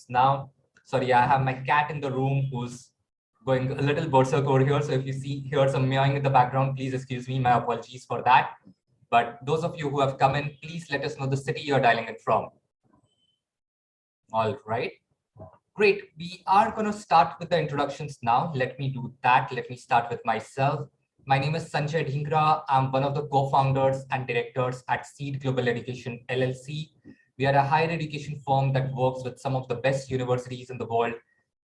now. Sorry, I have my cat in the room who's going a little berserk over here. So if you hear some meowing in the background, please excuse me. My apologies for that. But those of you who have come in, please let us know the city you're dialing in from. All right. Great. We are going to start with the introductions now. Let me do that. Let me start with myself. My name is 𝐀𝐛𝐨𝐿𝐵𝐭. I'm one of the co-founders and directors at Seed Global Education LLC. We are a higher education firm that works with some of the best universities in the world,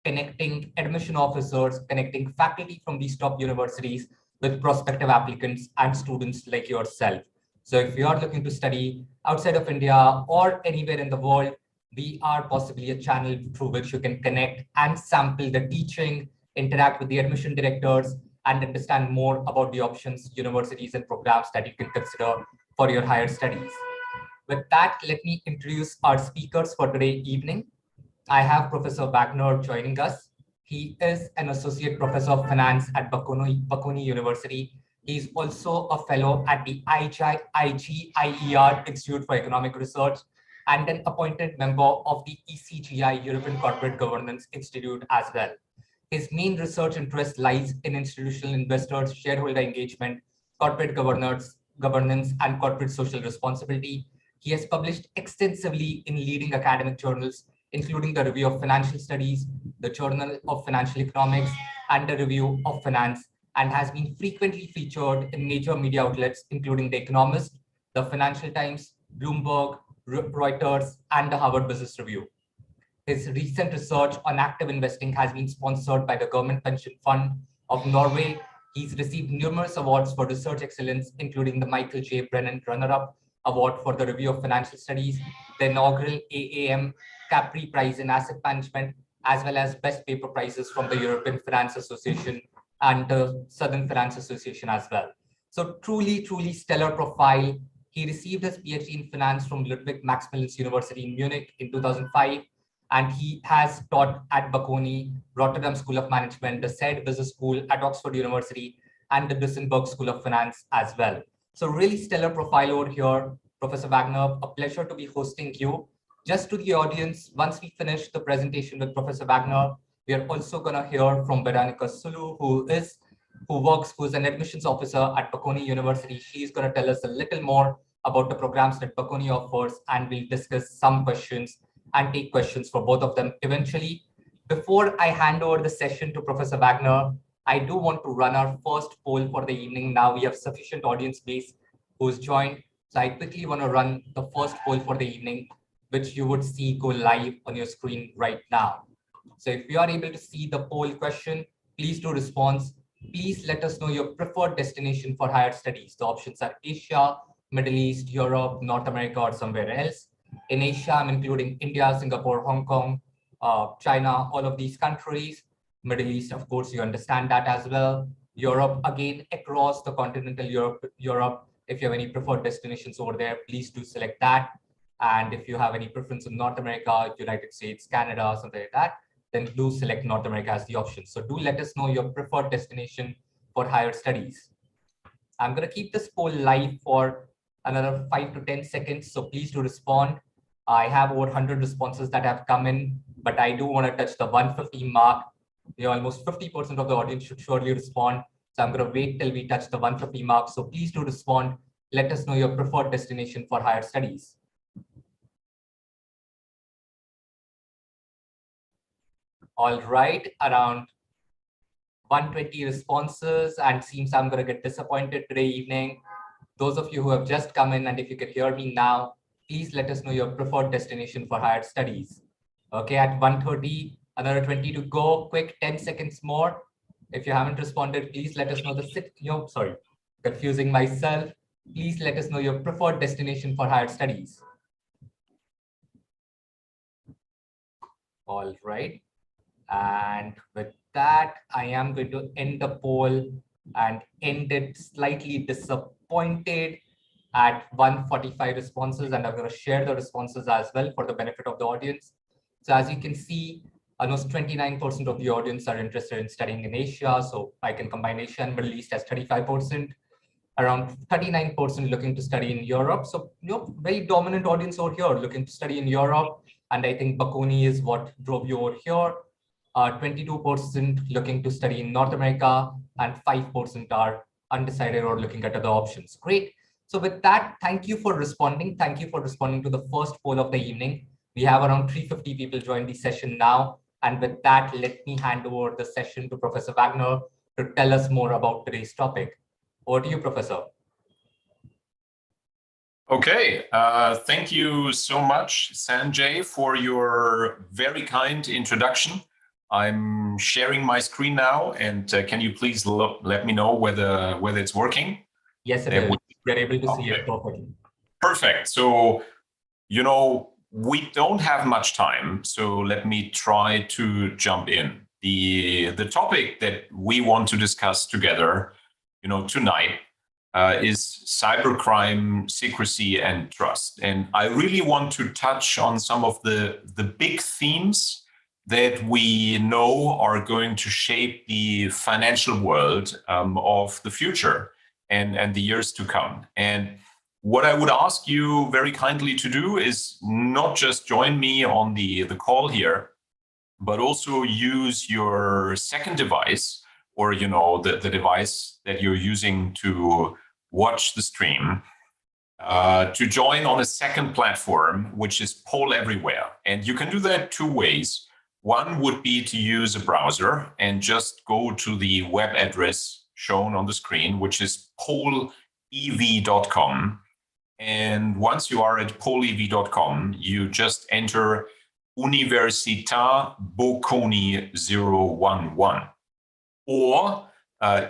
connecting admission officers, connecting faculty from these top universities with prospective applicants and students like yourself. So if you are looking to study outside of India or anywhere in the world, we are possibly a channel through which you can connect and sample the teaching, interact with the admission directors, and understand more about the options, universities, and programs that you can consider for your higher studies. With that, let me introduce our speakers for today evening. I have Professor Wagner joining us. He is an associate professor of finance at Bocconi University. He's also a fellow at the IGIER Institute for Economic Research and an appointed member of the ECGI European Corporate Governance Institute as well. His main research interest lies in institutional investors, shareholder engagement, corporate governance, and corporate social responsibility. He has published extensively in leading academic journals, including the Review of Financial Studies, the Journal of Financial Economics, and the Review of Finance, and has been frequently featured in major media outlets, including The Economist, the Financial Times, Bloomberg, Reuters, and the Harvard Business Review. His recent research on active investing has been sponsored by the Government Pension Fund of Norway. He's received numerous awards for research excellence, including the Michael J. Brennan Runner-Up Award for the Review of Financial Studies, the inaugural AAM Capri Prize in Asset Management, as well as Best Paper Prizes from the European Finance Association and the Southern Finance Association as well. So truly, truly stellar profile. He received his PhD in finance from Ludwig Maximilians University in Munich in 2005, and he has taught at Bocconi, Rotterdam School of Management, the SED Business School at Oxford University, and the Duisburg School of Finance as well. So really stellar profile over here, Professor Wagner. A pleasure to be hosting you. Just to the audience, once we finish the presentation with Professor Wagner, we are also going to hear from Veronica Sulu, who is an admissions officer at Bocconi University. She's going to tell us a little more about the programs that Bocconi offers, and we'll discuss some questions and take questions for both of them eventually. Before I hand over the session to Professor Wagner, I do want to run our first poll for the evening. Now we have sufficient audience base who's joined. So I quickly want to run the first poll for the evening, which you would see go live on your screen right now. So if you are able to see the poll question, please do respond. Please let us know your preferred destination for higher studies. The options are Asia, Middle East, Europe, North America, or somewhere else. In Asia, I'm including India, Singapore, Hong Kong, China, all of these countries. Middle East, of course, you understand that as well. Europe, again, across the continental Europe. If you have any preferred destinations over there, please do select that. And if you have any preference in North America, United States, Canada, something like that, then do select North America as the option. So do let us know your preferred destination for higher studies. I'm going to keep this poll live for another 5 to 10 seconds. So please do respond. I have over 100 responses that have come in, but I do want to touch the 150 mark. Almost 50% of the audience should surely respond. So I'm going to wait till we touch the 150 mark. So please do respond. Let us know your preferred destination for higher studies. All right, around 120 responses, and seems I'm going to get disappointed today evening. Those of you who have just come in, and if you can hear me now, please let us know your preferred destination for higher studies. Okay, at 1:30, another 20 to go. Quick 10 seconds more. If you haven't responded, please let us know confusing myself. Please let us know your preferred destination for higher studies. All right. And with that, I am going to end the poll and end it slightly disappointed at 145 responses. And I'm going to share the responses as well for the benefit of the audience. So as you can see, almost 29% of the audience are interested in studying in Asia. So I can combine Asia and Middle East as 35%. Around 39% looking to study in Europe. So very dominant audience over here looking to study in Europe. And I think Bocconi is what drove you over here. 22% looking to study in North America, and 5% are undecided or looking at other options. Great. So with that, thank you for responding. Thank you for responding to the first poll of the evening. We have around 350 people join the session now. And with that, let me hand over the session to Professor Wagner to tell us more about today's topic. Over to you, Professor. Okay, thank you so much, Sanjay, for your very kind introduction. I'm sharing my screen now, and can you please let me know whether it's working? Yes, it is. We're able to see it perfectly. Perfect. So, you know, we don't have much time, so let me try to jump in. The topic that we want to discuss together, tonight, is cybercrime, secrecy, and trust. And I really want to touch on some of the big themes that we know are going to shape the financial world of the future and the years to come. And what I would ask you very kindly to do is not just join me on the call here, but also use your second device, or the device that you're using to watch the stream, to join on a second platform, which is Poll Everywhere. And you can do that two ways. One would be to use a browser and just go to the web address shown on the screen, which is pollev.com. And once you are at pollev.com, you just enter 𝐬𝐩𝐞𝐫𝐬 011. Or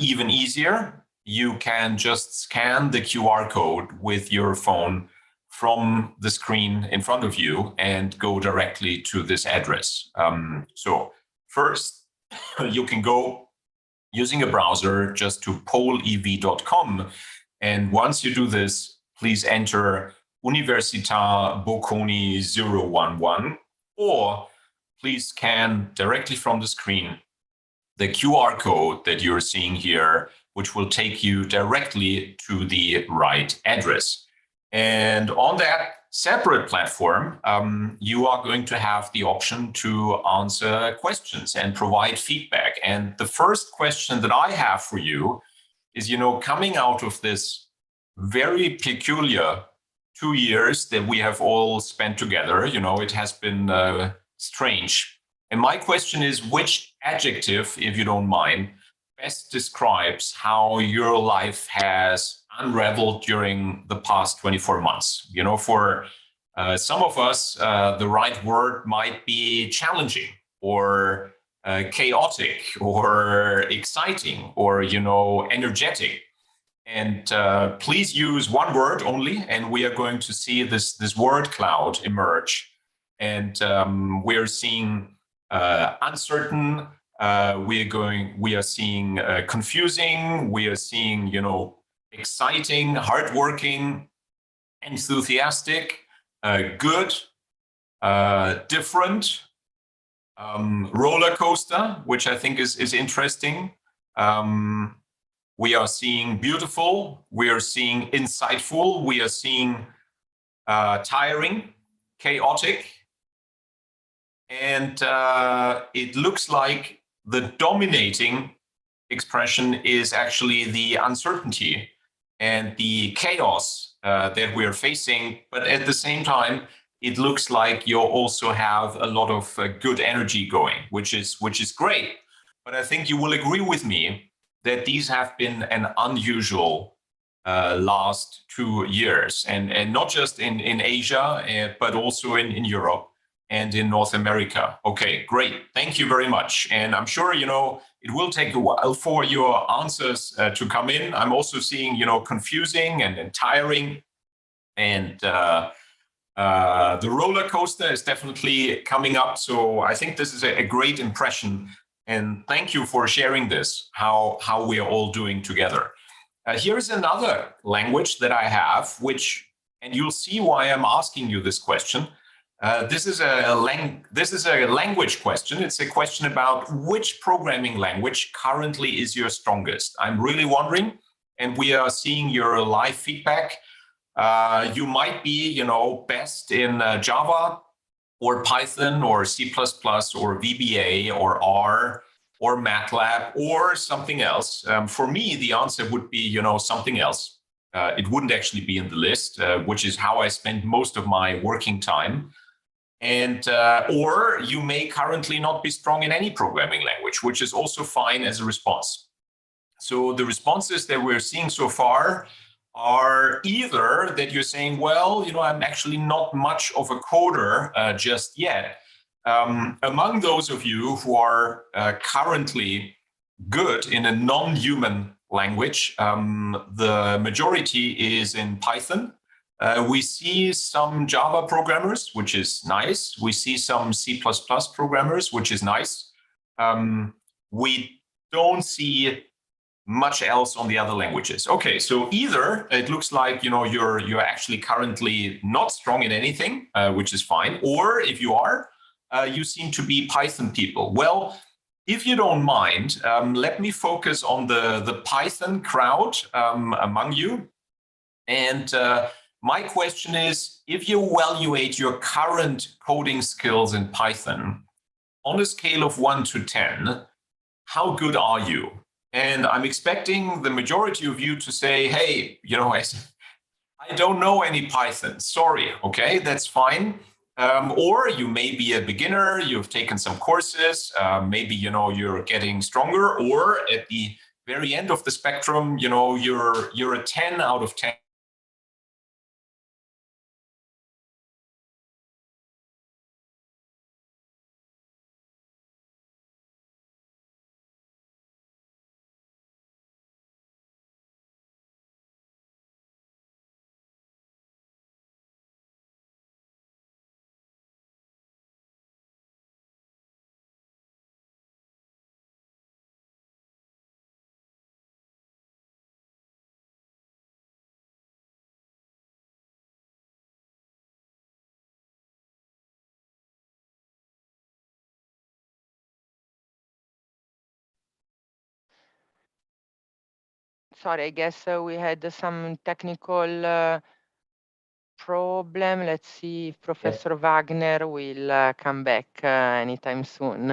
even easier, you can just scan the QR code with your phone from the screen in front of you and go directly to this address. So first, you can go using a browser just to pollev.com. And once you do this, please enter 𝐬𝐻𝐵occoni 011, or please scan directly from the screen the QR code that you're seeing here, which will take you directly to the right address. And on that separate platform, you are going to have the option to answer questions and provide feedback. And the first question that I have for you is, coming out of this very peculiar 2 years that we have all spent together, it has been strange. And my question is, which adjective, if you don't mind, best describes how your life has unraveled during the past 24 months? For some of us, the right word might be challenging, or chaotic, or exciting, or, energetic. And please use one word only, and we are going to see this word cloud emerge. And we're seeing uncertain, we are seeing confusing, we are seeing, exciting, hardworking, enthusiastic, good, different, roller coaster, which I think is interesting. We are seeing beautiful, we are seeing insightful, we are seeing tiring, chaotic. And it looks like the dominating expression is actually the uncertainty and the chaos that we're facing. But at the same time, it looks like you also have a lot of good energy going, which is great. But I think you will agree with me that these have been an unusual last 2 years, and not just in Asia, but also in Europe and in North America. Okay, great. Thank you very much. And I'm sure, it will take a while for your answers to come in. I'm also seeing, confusing and tiring. And the roller coaster is definitely coming up. So I think this is a great impression. And thank you for sharing this, how we are all doing together. Here's another language that I have, and you'll see why I'm asking you this question. This is a language question. It's a question about which programming language currently is your strongest. I'm really wondering, and we are seeing your live feedback. You might be, best in Java, or Python or C++ or VBA or R or MATLAB or something else? For me, the answer would be, something else. It wouldn't actually be in the list, which is how I spend most of my working time. And or you may currently not be strong in any programming language, which is also fine as a response. So the responses that we're seeing so far are either that you're saying, well, I'm actually not much of a coder just yet. Among those of you who are currently good in a non-human language, the majority is in Python. We see some Java programmers, which is nice. We see some C++ programmers, which is nice. We don't see much else on the other languages. Okay, so either it looks like you're actually currently not strong in anything, which is fine, or if you are, you seem to be Python people. Well, if you don't mind, let me focus on the Python crowd among you. And my question is, if you evaluate your current coding skills in Python on a scale of 1 to 10, how good are you? And I'm expecting the majority of you to say, hey, I don't know any Python. Sorry, okay, that's fine. Or you may be a beginner, you've taken some courses, maybe, you're getting stronger, or at the very end of the spectrum, you're a 10 out of 10. Sorry, I guess we had some technical problem. Let's see if Professor Wagner will come back anytime soon.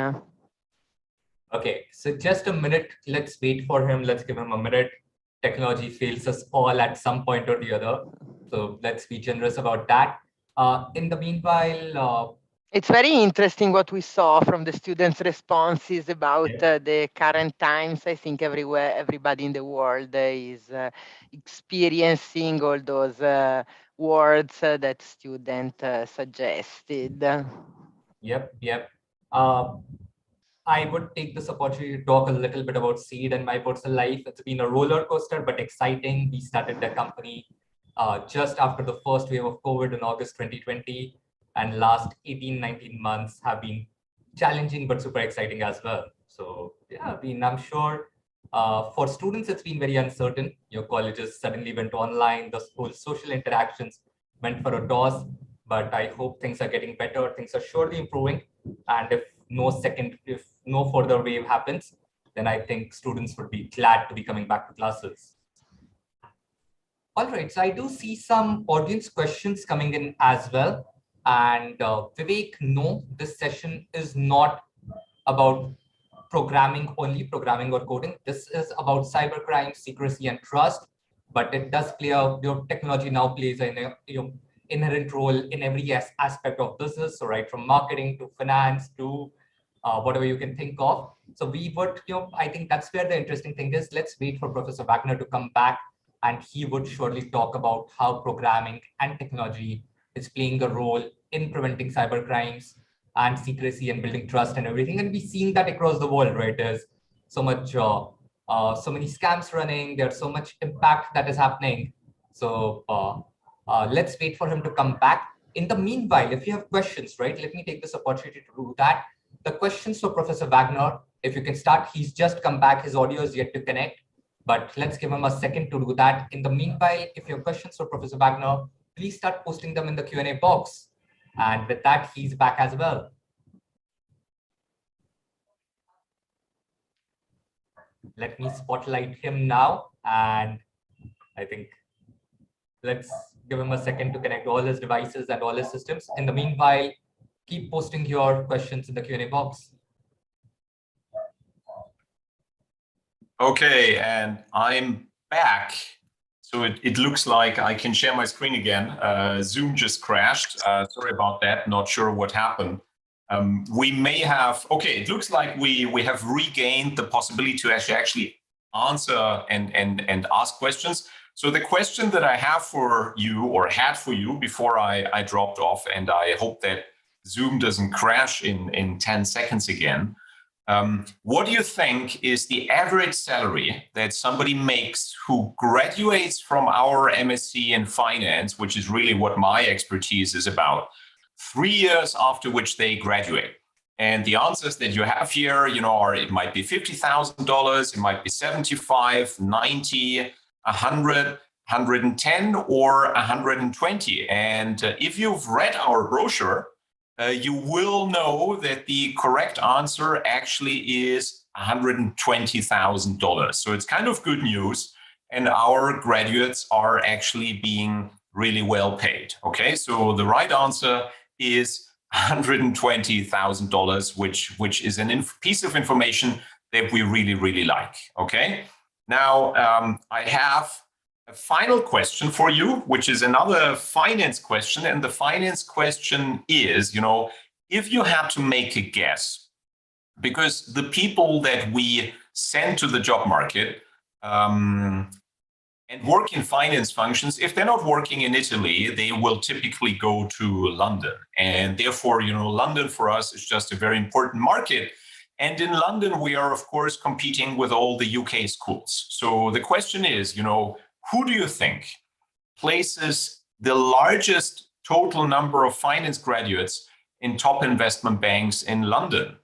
Okay, so just a minute. Let's wait for him. Let's give him a minute. Technology fails us all at some point or the other. So let's be generous about that. In the meanwhile, it's very interesting what we saw from the students' responses about the current times. I think everybody in the world is experiencing all those words that student suggested. Yep. I would take this opportunity to talk a little bit about Seed and my personal life. It's been a roller coaster, but exciting. We started the company just after the first wave of COVID in August 2020. And last 18-19 months have been challenging, but super exciting as well. So yeah, I'm sure for students, it's been very uncertain. Your colleges suddenly went online. The whole social interactions went for a toss, but I hope things are getting better. Things are surely improving. And if no further wave happens, then I think students would be glad to be coming back to classes. All right, so I do see some audience questions coming in as well. And Vivek, no, this session is not about programming or coding. This is about cybercrime, secrecy, and trust. But it does play out, your technology now plays an inherent role in every aspect of business. So right from marketing to finance to whatever you can think of. So we would, I think that's where the interesting thing is. Let's wait for Professor Wagner to come back, and he would surely talk about how programming and technology is playing a role in preventing cyber crimes and secrecy and building trust and everything. And we're seeing that across the world, right? There's so much, so many scams running. There's so much impact that is happening. So let's wait for him to come back. In the meanwhile, if you have questions, right, let me take this opportunity to do that. The questions for Professor Wagner, if you can start, he's just come back. His audio is yet to connect, but let's give him a second to do that. In the meanwhile, if you have questions for Professor Wagner, please start posting them in the Q&A box. And with that, he's back as well. Let me spotlight him now. And I think let's give him a second to connect all his devices and all his systems. In the meanwhile, keep posting your questions in the Q&A box. Okay, and I'm back. So it looks like I can share my screen again. Zoom just crashed. Sorry about that. Not sure what happened. We may have, okay, it looks like we have regained the possibility to actually answer and ask questions. So the question that I have for you, or had for you before I dropped off, and I hope that Zoom doesn't crash in 10 seconds again. What do you think is the average salary that somebody makes who graduates from our MSc in finance, which is really what my expertise is about, 3 years after which they graduate? And the answers that you have here, are it might be $50,000, it might be 75, 90, 100, 110, or 120. And if you've read our brochure, you will know that the correct answer actually is $120,000. So it's kind of good news. And our graduates are actually being really well paid. Okay, so the right answer is $120,000, which is a piece of information that we really, really like. Okay, now I have a final question for you, which is another finance question. And the finance question is, if you had to make a guess, because the people that we send to the job market and work in finance functions, if they're not working in Italy, they will typically go to London. And therefore, London for us is just a very important market. And in London, we are, of course, competing with all the UK schools. So the question is, who do you think places the largest total number of finance graduates in top investment banks in London?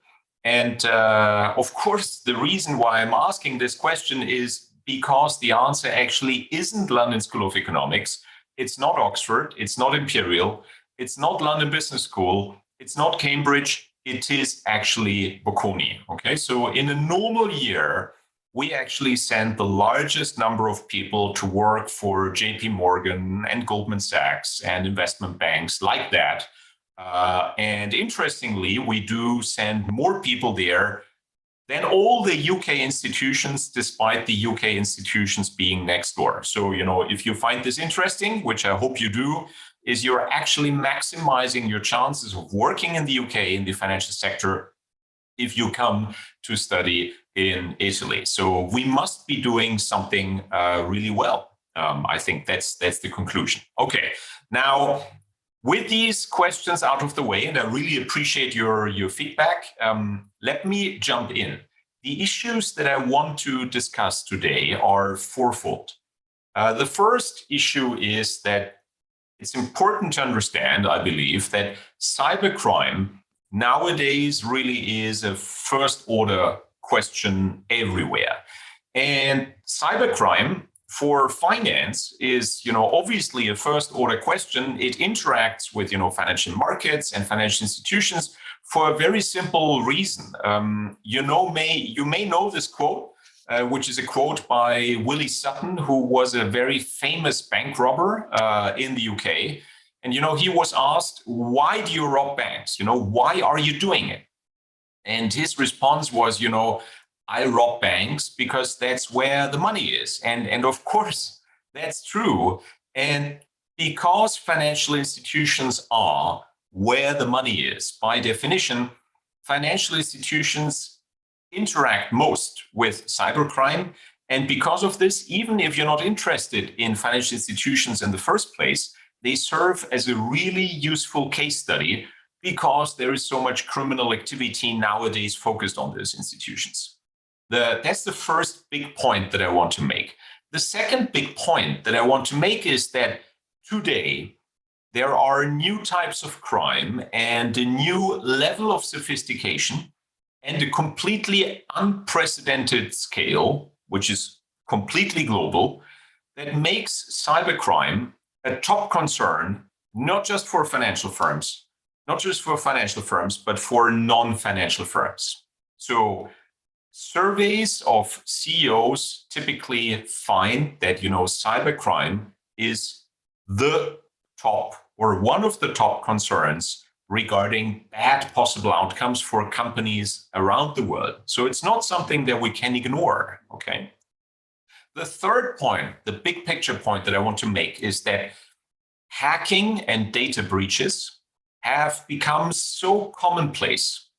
And of course, the reason why I'm asking this question is because the answer actually isn't London School of Economics. It's not Oxford. It's not Imperial. It's not London Business School. It's not Cambridge. It is actually Bocconi. Okay, so in a normal year, we actually send the largest number of people to work for JP Morgan and Goldman Sachs and investment banks like that. And interestingly, we do send more people there than all the UK institutions, despite the UK institutions being next door. So, if you find this interesting, which I hope you do, is you're actually maximizing your chances of working in the UK in the financial sector if you come to study in Italy. So we must be doing something really well. I think that's the conclusion. Okay, now with these questions out of the way, and I really appreciate your feedback, let me jump in. The issues that I want to discuss today are fourfold. The first issue is that it's important to understand, I believe, that cybercrime nowadays really is a first order question everywhere. And cybercrime for finance is, obviously a first order question. It interacts with, financial markets and financial institutions for a very simple reason. You may know this quote, which is a quote by Willie Sutton, who was a very famous bank robber in the UK. And, he was asked, why do you rob banks? Why are you doing it? And his response was, I rob banks because that's where the money is. And of course, that's true. And because financial institutions are where the money is, by definition, financial institutions interact most with cybercrime. And because of this, even if you're not interested in financial institutions in the first place, they serve as a really useful case study because there is so much criminal activity nowadays focused on those institutions. That's the first big point that I want to make. The second big point that I want to make is that today there are new types of crime and a new level of sophistication and a completely unprecedented scale, which is completely global, that makes cybercrime a top concern, not just for financial firms, but for non-financial firms. So surveys of CEOs typically find that, cybercrime is the top or one of the top concerns regarding bad possible outcomes for companies around the world. So it's not something that we can ignore, okay? The third point, the big picture point that I want to make is that hacking and data breaches have become so commonplace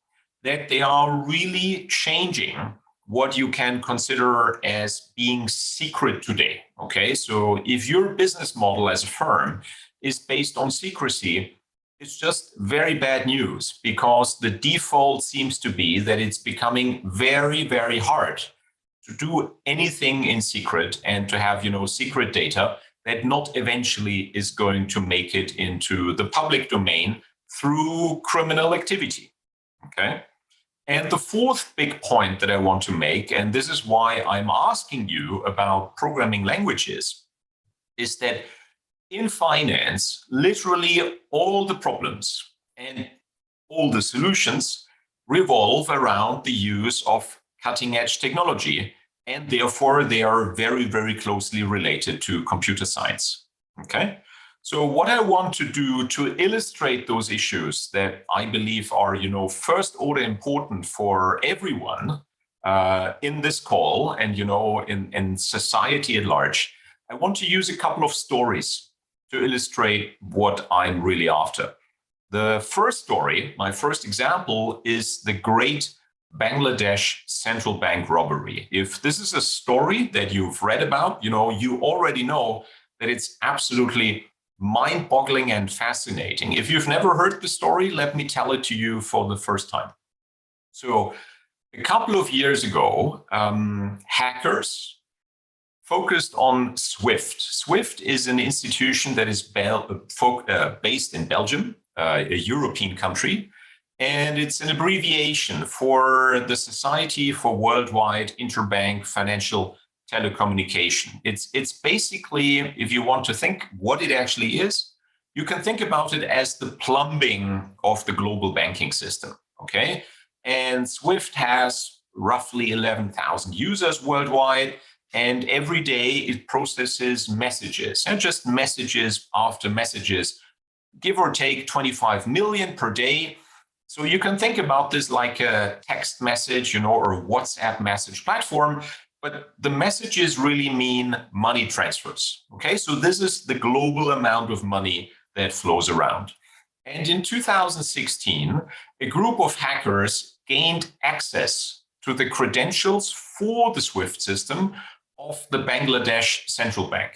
that they are really changing what you can consider as being secret today, okay? So if your business model as a firm is based on secrecy, it's just very bad news, because the default seems to be that it's becoming very, very hard to do anything in secret and to have, secret data that not eventually is going to make it into the public domain through criminal activity, okay? And the fourth big point that I want to make, and this is why I'm asking you about programming languages, is that in finance, literally all the problems and all the solutions revolve around the use of cutting-edge technology, and therefore they are very, very closely related to computer science, okay? So what I want to do to illustrate those issues that I believe are, first order important for everyone in this call and, in society at large, I want to use a couple of stories to illustrate what I'm really after. The first story, my first example, is the great Bangladesh central bank robbery. If this is a story that you've read about, you already know that it's absolutely mind-boggling and fascinating. If you've never heard the story, let me tell it to you for the first time. So a couple of years ago, hackers focused on SWIFT. SWIFT is an institution that is based in Belgium, a European country, and it's an abbreviation for the Society for Worldwide Interbank Financial Telecommunication. It's basically, if you want to think what it actually is, you can think about it as the plumbing of the global banking system, okay? And SWIFT has roughly 11,000 users worldwide, and every day it processes messages, and just messages after messages, give or take 25 million per day. So you can think about this like a text message, or a WhatsApp message platform, but the messages really mean money transfers, okay? So this is the global amount of money that flows around. And in 2016, a group of hackers gained access to the credentials for the SWIFT system of the Bangladesh central bank.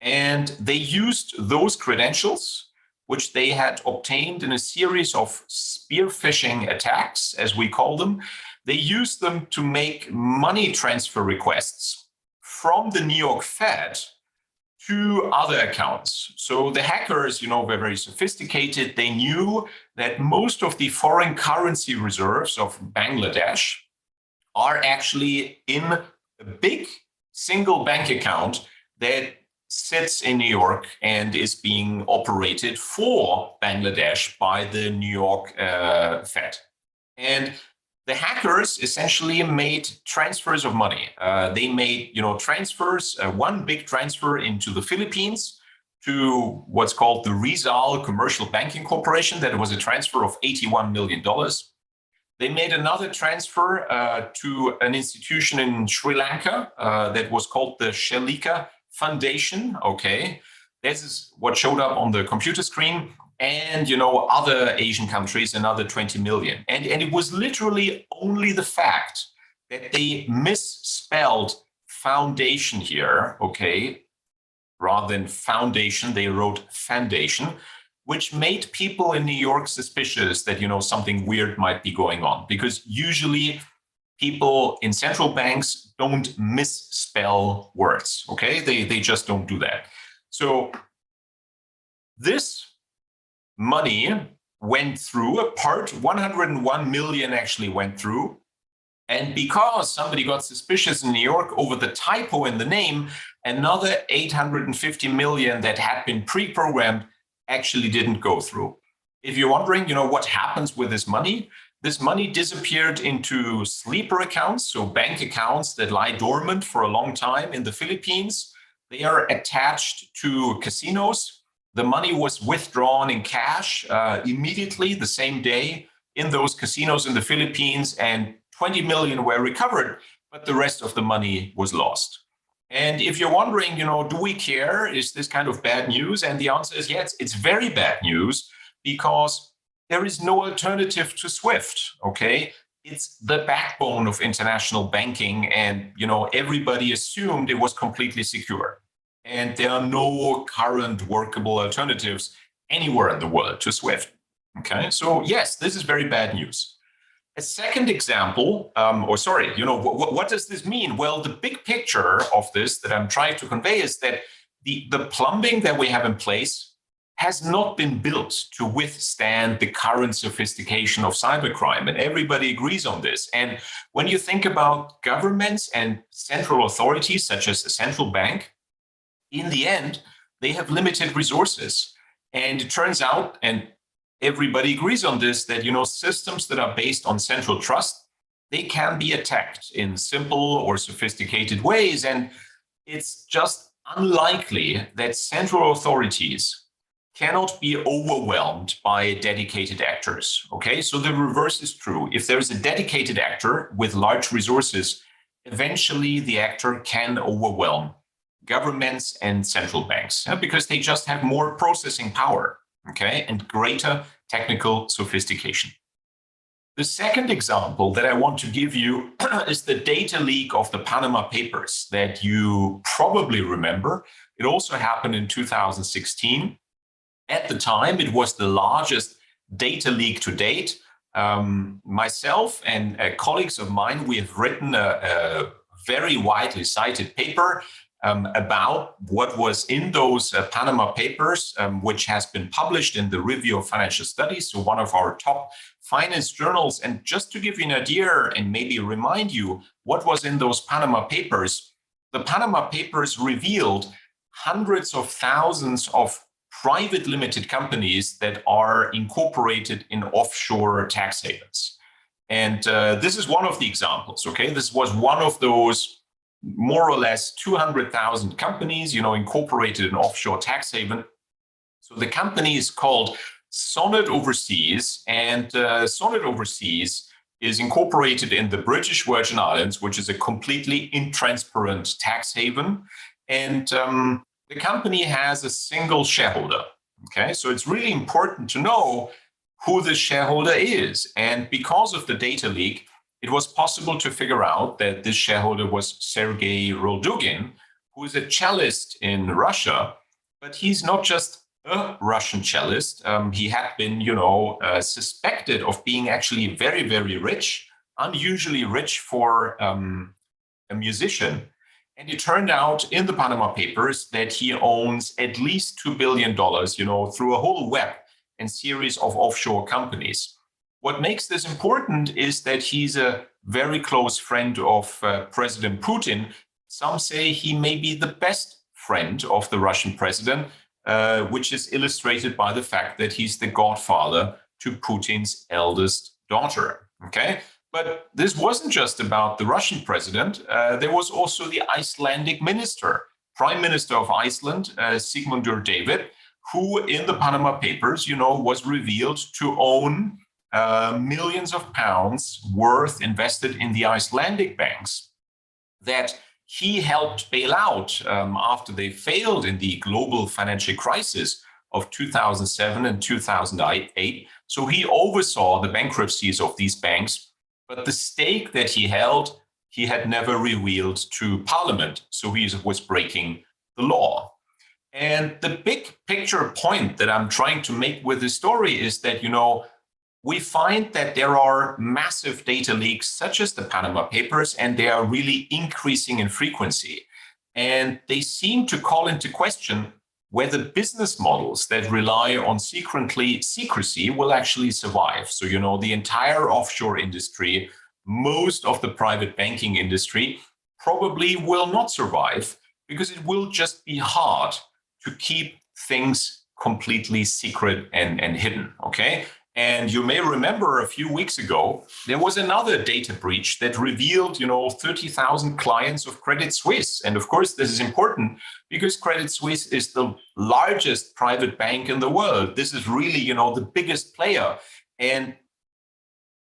And they used those credentials, which they had obtained in a series of spear phishing attacks, as we call them. They used them to make money transfer requests from the New York Fed to other accounts. So the hackers, were very sophisticated. They knew that most of the foreign currency reserves of Bangladesh are actually in a big single bank account that sits in New York and is being operated for Bangladesh by the New York Fed. And the hackers essentially made transfers of money. They made, transfers, one big transfer into the Philippines to what's called the Rizal Commercial Banking Corporation. That was a transfer of $81 million. They made another transfer to an institution in Sri Lanka that was called the Shalika Foundation. Okay, this is what showed up on the computer screen. And, other Asian countries, another 20 million. And it was literally only the fact that they misspelled foundation here, okay? Rather than foundation, they wrote foundation, which made people in New York suspicious that, something weird might be going on. Because usually people in central banks don't misspell words, okay? They just don't do that. So this money went through, a part 101 million actually went through. And because somebody got suspicious in New York over the typo in the name, another 850 million that had been pre-programmed actually didn't go through. If you're wondering, what happens with this money disappeared into sleeper accounts, so bank accounts that lie dormant for a long time in the Philippines. They are attached to casinos. the money was withdrawn in cash immediately the same day in those casinos in the Philippines, and 20 million were recovered, but the rest of the money was lost. And if you're wondering, do we care? Is this kind of bad news? And the answer is yes, it's very bad news, because there is no alternative to SWIFT, okay? It's the backbone of international banking, and everybody assumed it was completely secure. And there are no current workable alternatives anywhere in the world to SWIFT. Okay, so yes, this is very bad news. A second example, what does this mean? Well, the big picture of this that I'm trying to convey is that the plumbing that we have in place has not been built to withstand the current sophistication of cybercrime, and everybody agrees on this. And when you think about governments and central authorities, such as the central bank, in the end, they have limited resources. And it turns out, and everybody agrees on this, that systems that are based on central trust, they can be attacked in simple or sophisticated ways. And it's just unlikely that central authorities cannot be overwhelmed by dedicated actors. Okay, so the reverse is true. If there is a dedicated actor with large resources, eventually the actor can overwhelm governments and central banks, because they just have more processing power, okay, and greater technical sophistication. The second example that I want to give you is the data leak of the Panama Papers that you probably remember. It also happened in 2016. At the time, it was the largest data leak to date. Myself and colleagues of mine, we have written a very widely cited paper about what was in those Panama Papers, which has been published in the Review of Financial Studies, so one of our top finance journals. And just to give you an idea and maybe remind you what was in those Panama Papers, the Panama Papers revealed hundreds of thousands of private limited companies that are incorporated in offshore tax havens. And this is one of the examples, okay? This was one of those more or less 200,000 companies, incorporated in offshore tax haven. So the company is called Sonnet Overseas, and Sonnet Overseas is incorporated in the British Virgin Islands, which is a completely intransparent tax haven. And the company has a single shareholder. Okay, so it's really important to know who the shareholder is. And because of the data leak, it was possible to figure out that this shareholder was Sergei Roldugin, who is a cellist in Russia. But he's not just a Russian cellist. He had been, suspected of being actually very, very rich, unusually rich for a musician. And it turned out in the Panama Papers that he owns at least $2 billion, through a whole web and series of offshore companies. What makes this important is that he's a very close friend of President Putin. Some say he may be the best friend of the Russian president, which is illustrated by the fact that he's the godfather to Putin's eldest daughter. Okay. But this wasn't just about the Russian president. There was also the Icelandic Prime Minister of Iceland, Sigmundur David, who in the Panama Papers, was revealed to own millions of pounds worth invested in the Icelandic banks that he helped bail out after they failed in the global financial crisis of 2007 and 2008. So he oversaw the bankruptcies of these banks. But the stake that he held, he had never revealed to Parliament. So he was breaking the law. And the big picture point that I'm trying to make with this story is that, we find that there are massive data leaks, such as the Panama Papers, and they are really increasing in frequency. And they seem to call into question whether business models that rely on secrecy will actually survive. So, the entire offshore industry, most of the private banking industry probably will not survive because it will just be hard to keep things completely secret and hidden, okay? And you may remember a few weeks ago, there was another data breach that revealed, 30,000 clients of Credit Suisse. And of course, this is important because Credit Suisse is the largest private bank in the world. This is really, the biggest player. And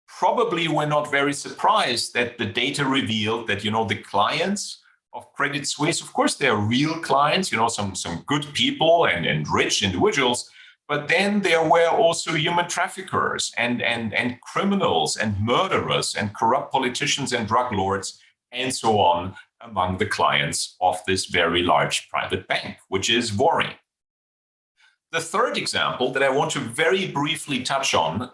probably we're not very surprised that the data revealed that, the clients of Credit Suisse, of course, they're real clients, some good people and rich individuals. But then there were also human traffickers and criminals and murderers and corrupt politicians and drug lords and so on among the clients of this very large private bank, which is worrying. The third example that I want to very briefly touch on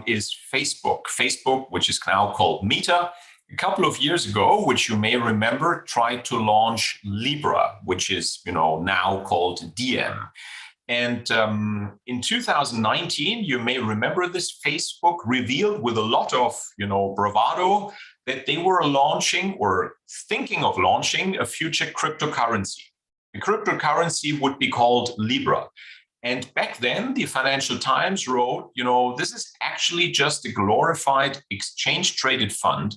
is Facebook. Facebook, which is now called Meta, a couple of years ago, which you may remember, tried to launch Libra, which is now called Diem. And in 2019, you may remember this, Facebook revealed with a lot of, bravado that they were launching or thinking of launching a future cryptocurrency. The cryptocurrency would be called Libra. And back then, the Financial Times wrote, this is actually just a glorified exchange-traded fund,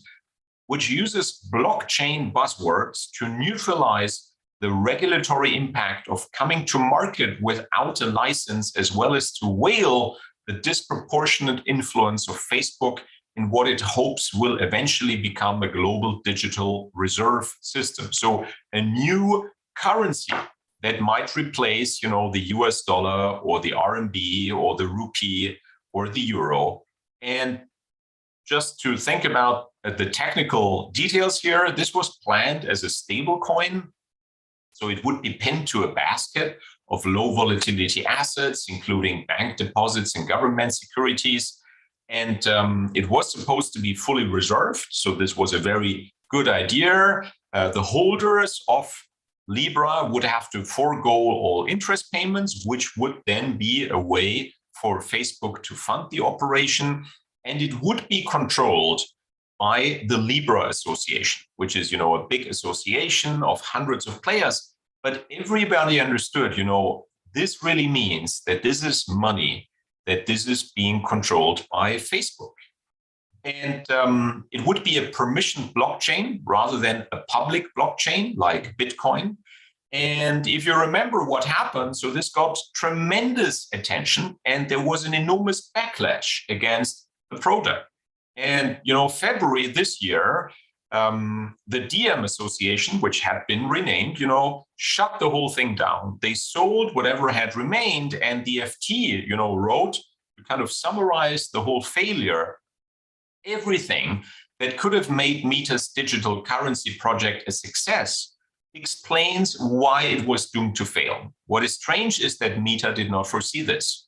which uses blockchain buzzwords to neutralize the regulatory impact of coming to market without a license, as well as to veil the disproportionate influence of Facebook in what it hopes will eventually become a global digital reserve system. So a new currency that might replace, the US dollar or the RMB or the rupee or the euro. And just to think about the technical details here, this was planned as a stable coin. So it would be pinned to a basket of low volatility assets, including bank deposits and government securities. And it was supposed to be fully reserved. So this was a very good idea. The holders of Libra would have to forego all interest payments, which would then be a way for Facebook to fund the operation. And it would be controlled by the Libra Association, which is, a big association of hundreds of players. But everybody understood, this really means that this is money, that this is being controlled by Facebook. And it would be a permissioned blockchain rather than a public blockchain like Bitcoin. And if you remember what happened, so this got tremendous attention and there was an enormous backlash against the product. And, February this year, the Diem Association, which had been renamed, shut the whole thing down. They sold whatever had remained, and the FT, wrote to kind of summarize the whole failure. Everything that could have made Meta's digital currency project a success explains why it was doomed to fail. What is strange is that Meta did not foresee this.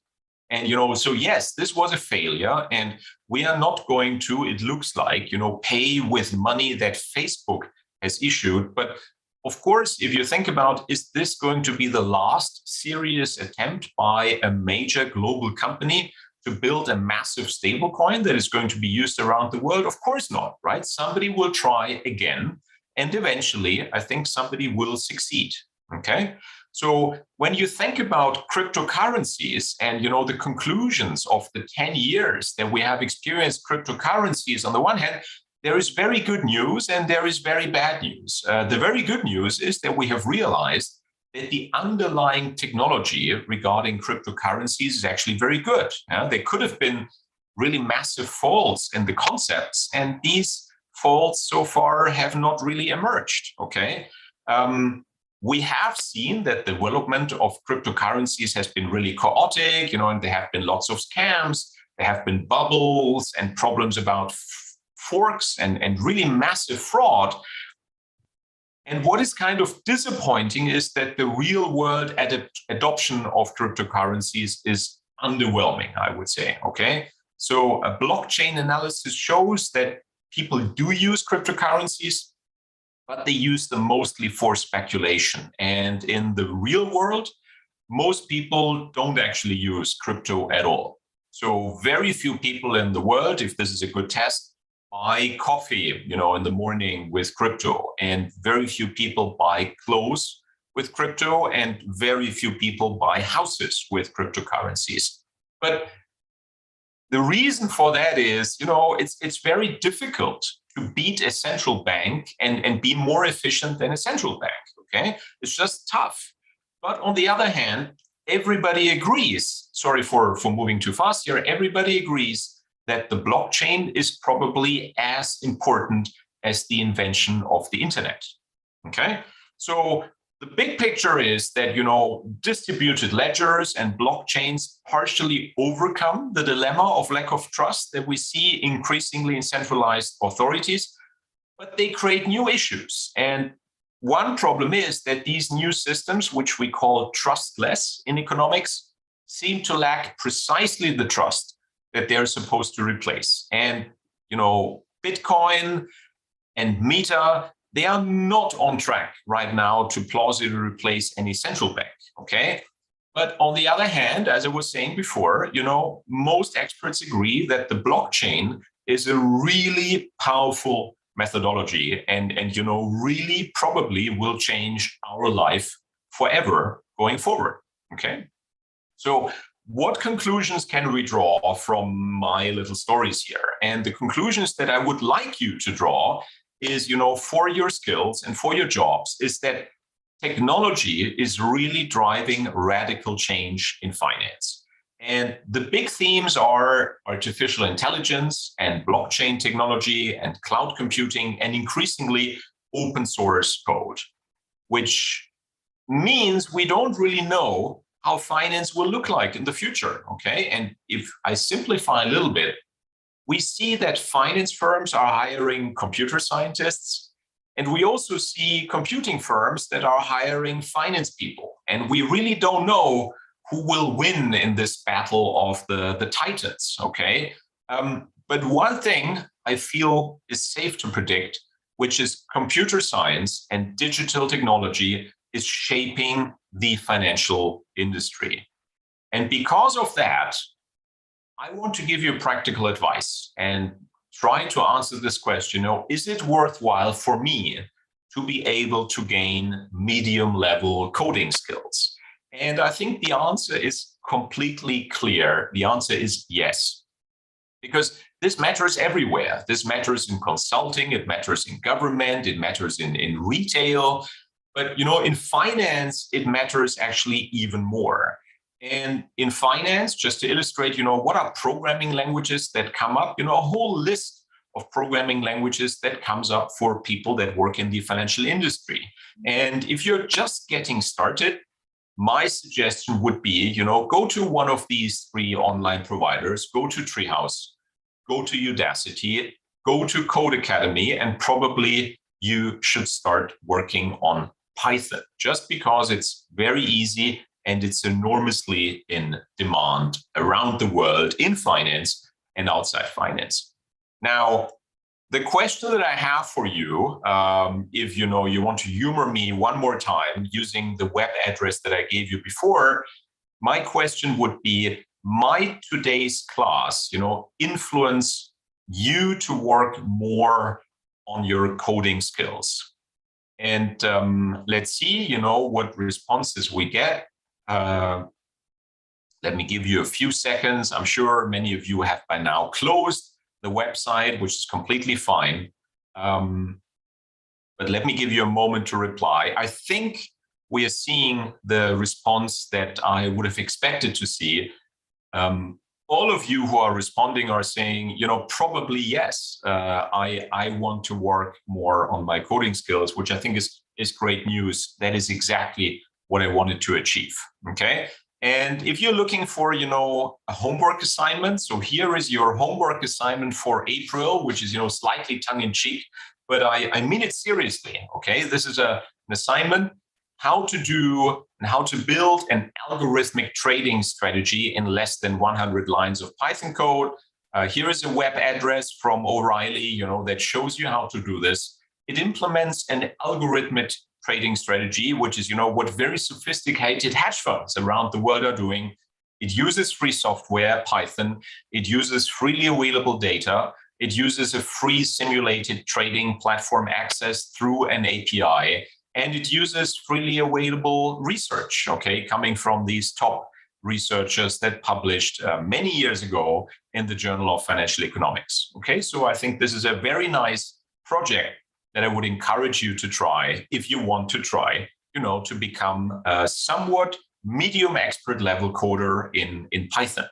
And, so yes, this was a failure, and we are not going to, it looks like, pay with money that Facebook has issued. But of course, if you think about, is this going to be the last serious attempt by a major global company to build a massive stablecoin that is going to be used around the world? Of course not, right? Somebody will try again, and eventually, I think somebody will succeed, okay? So when you think about cryptocurrencies and, the conclusions of the 10 years that we have experienced cryptocurrencies, on the one hand, there is very good news and there is very bad news. The very good news is that we have realized that the underlying technology regarding cryptocurrencies is actually very good. There could have been really massive faults in the concepts, and these faults so far have not really emerged, okay? We have seen that the development of cryptocurrencies has been really chaotic, and there have been lots of scams, there have been bubbles and problems about forks and really massive fraud. And what is kind of disappointing is that the real world adoption of cryptocurrencies is underwhelming, I would say, okay? So a blockchain analysis shows that people do use cryptocurrencies, but they use them mostly for speculation. And in the real world, most people don't actually use crypto at all. So very few people in the world, if this is a good test, buy coffee, in the morning with crypto, and very few people buy clothes with crypto, and very few people buy houses with cryptocurrencies. But The reason for that is, it's very difficult to beat a central bank and be more efficient than a central bank, okay? It's just tough. But on the other hand, everybody agrees, sorry for moving too fast here, everybody agrees that the blockchain is probably as important as the invention of the internet, okay? So the big picture is that, distributed ledgers and blockchains partially overcome the dilemma of lack of trust that we see increasingly in centralized authorities, but they create new issues. And one problem is that these new systems, which we call trustless in economics, seem to lack precisely the trust that they're supposed to replace. And, Bitcoin and Meta, they are not on track right now to plausibly replace any central bank, okay? But on the other hand, as I was saying before, most experts agree that the blockchain is a really powerful methodology and really probably will change our life forever going forward, okay? So what conclusions can we draw from my little stories here? And the conclusions that I would like you to draw is, for your skills and for your jobs, is that technology is really driving radical change in finance. And the big themes are artificial intelligence and blockchain technology and cloud computing and increasingly open source code, which means we don't really know how finance will look like in the future, okay? And if I simplify a little bit, we see that finance firms are hiring computer scientists, and we also see computing firms that are hiring finance people. And we really don't know who will win in this battle of the titans, okay? But one thing I feel is safe to predict, which is computer science and digital technology is shaping the financial industry. And because of that, I want to give you practical advice and try to answer this question. Is it worthwhile for me to be able to gain medium-level coding skills? And I think the answer is completely clear. The answer is yes, because this matters everywhere. This matters in consulting, it matters in government, it matters in retail, but in finance, it matters actually even more. And in finance, just to illustrate, what are programming languages that come up? A whole list of programming languages that comes up for people that work in the financial industry. And if you're just getting started, my suggestion would be, go to one of these 3 online providers, go to Treehouse, go to Udacity, go to Code Academy, and probably you should start working on Python, just because it's very easy and it's enormously in demand around the world in finance and outside finance. Now, the question that I have for you, if you want to humor me one more time using the web address that I gave you before, my question would be, might today's class, influence you to work more on your coding skills? And let's see, what responses we get. Let me give you a few seconds. I'm sure many of you have by now closed the website, which is completely fine. But let me give you a moment to reply. I think we are seeing the response that I would have expected to see. All of you who are responding are saying, probably yes, I want to work more on my coding skills, which I think is great news. That is exactly what I wanted to achieve, okay? And if you're looking for, a homework assignment, so here is your homework assignment for April, which is, slightly tongue-in-cheek, but I mean it seriously, okay? This is an assignment, how to do and how to build an algorithmic trading strategy in less than 100 lines of Python code. Here is a web address from O'Reilly, that shows you how to do this. It implements an algorithmic trading strategy, which is, what very sophisticated hedge funds around the world are doing. It uses free software, Python. It uses freely available data. It uses a free simulated trading platform access through an API. And it uses freely available research, okay, coming from these top researchers that published many years ago in the Journal of Financial Economics. Okay, so I think this is a very nice project that I would encourage you to try if you want to try, to become a somewhat medium expert level coder in Python.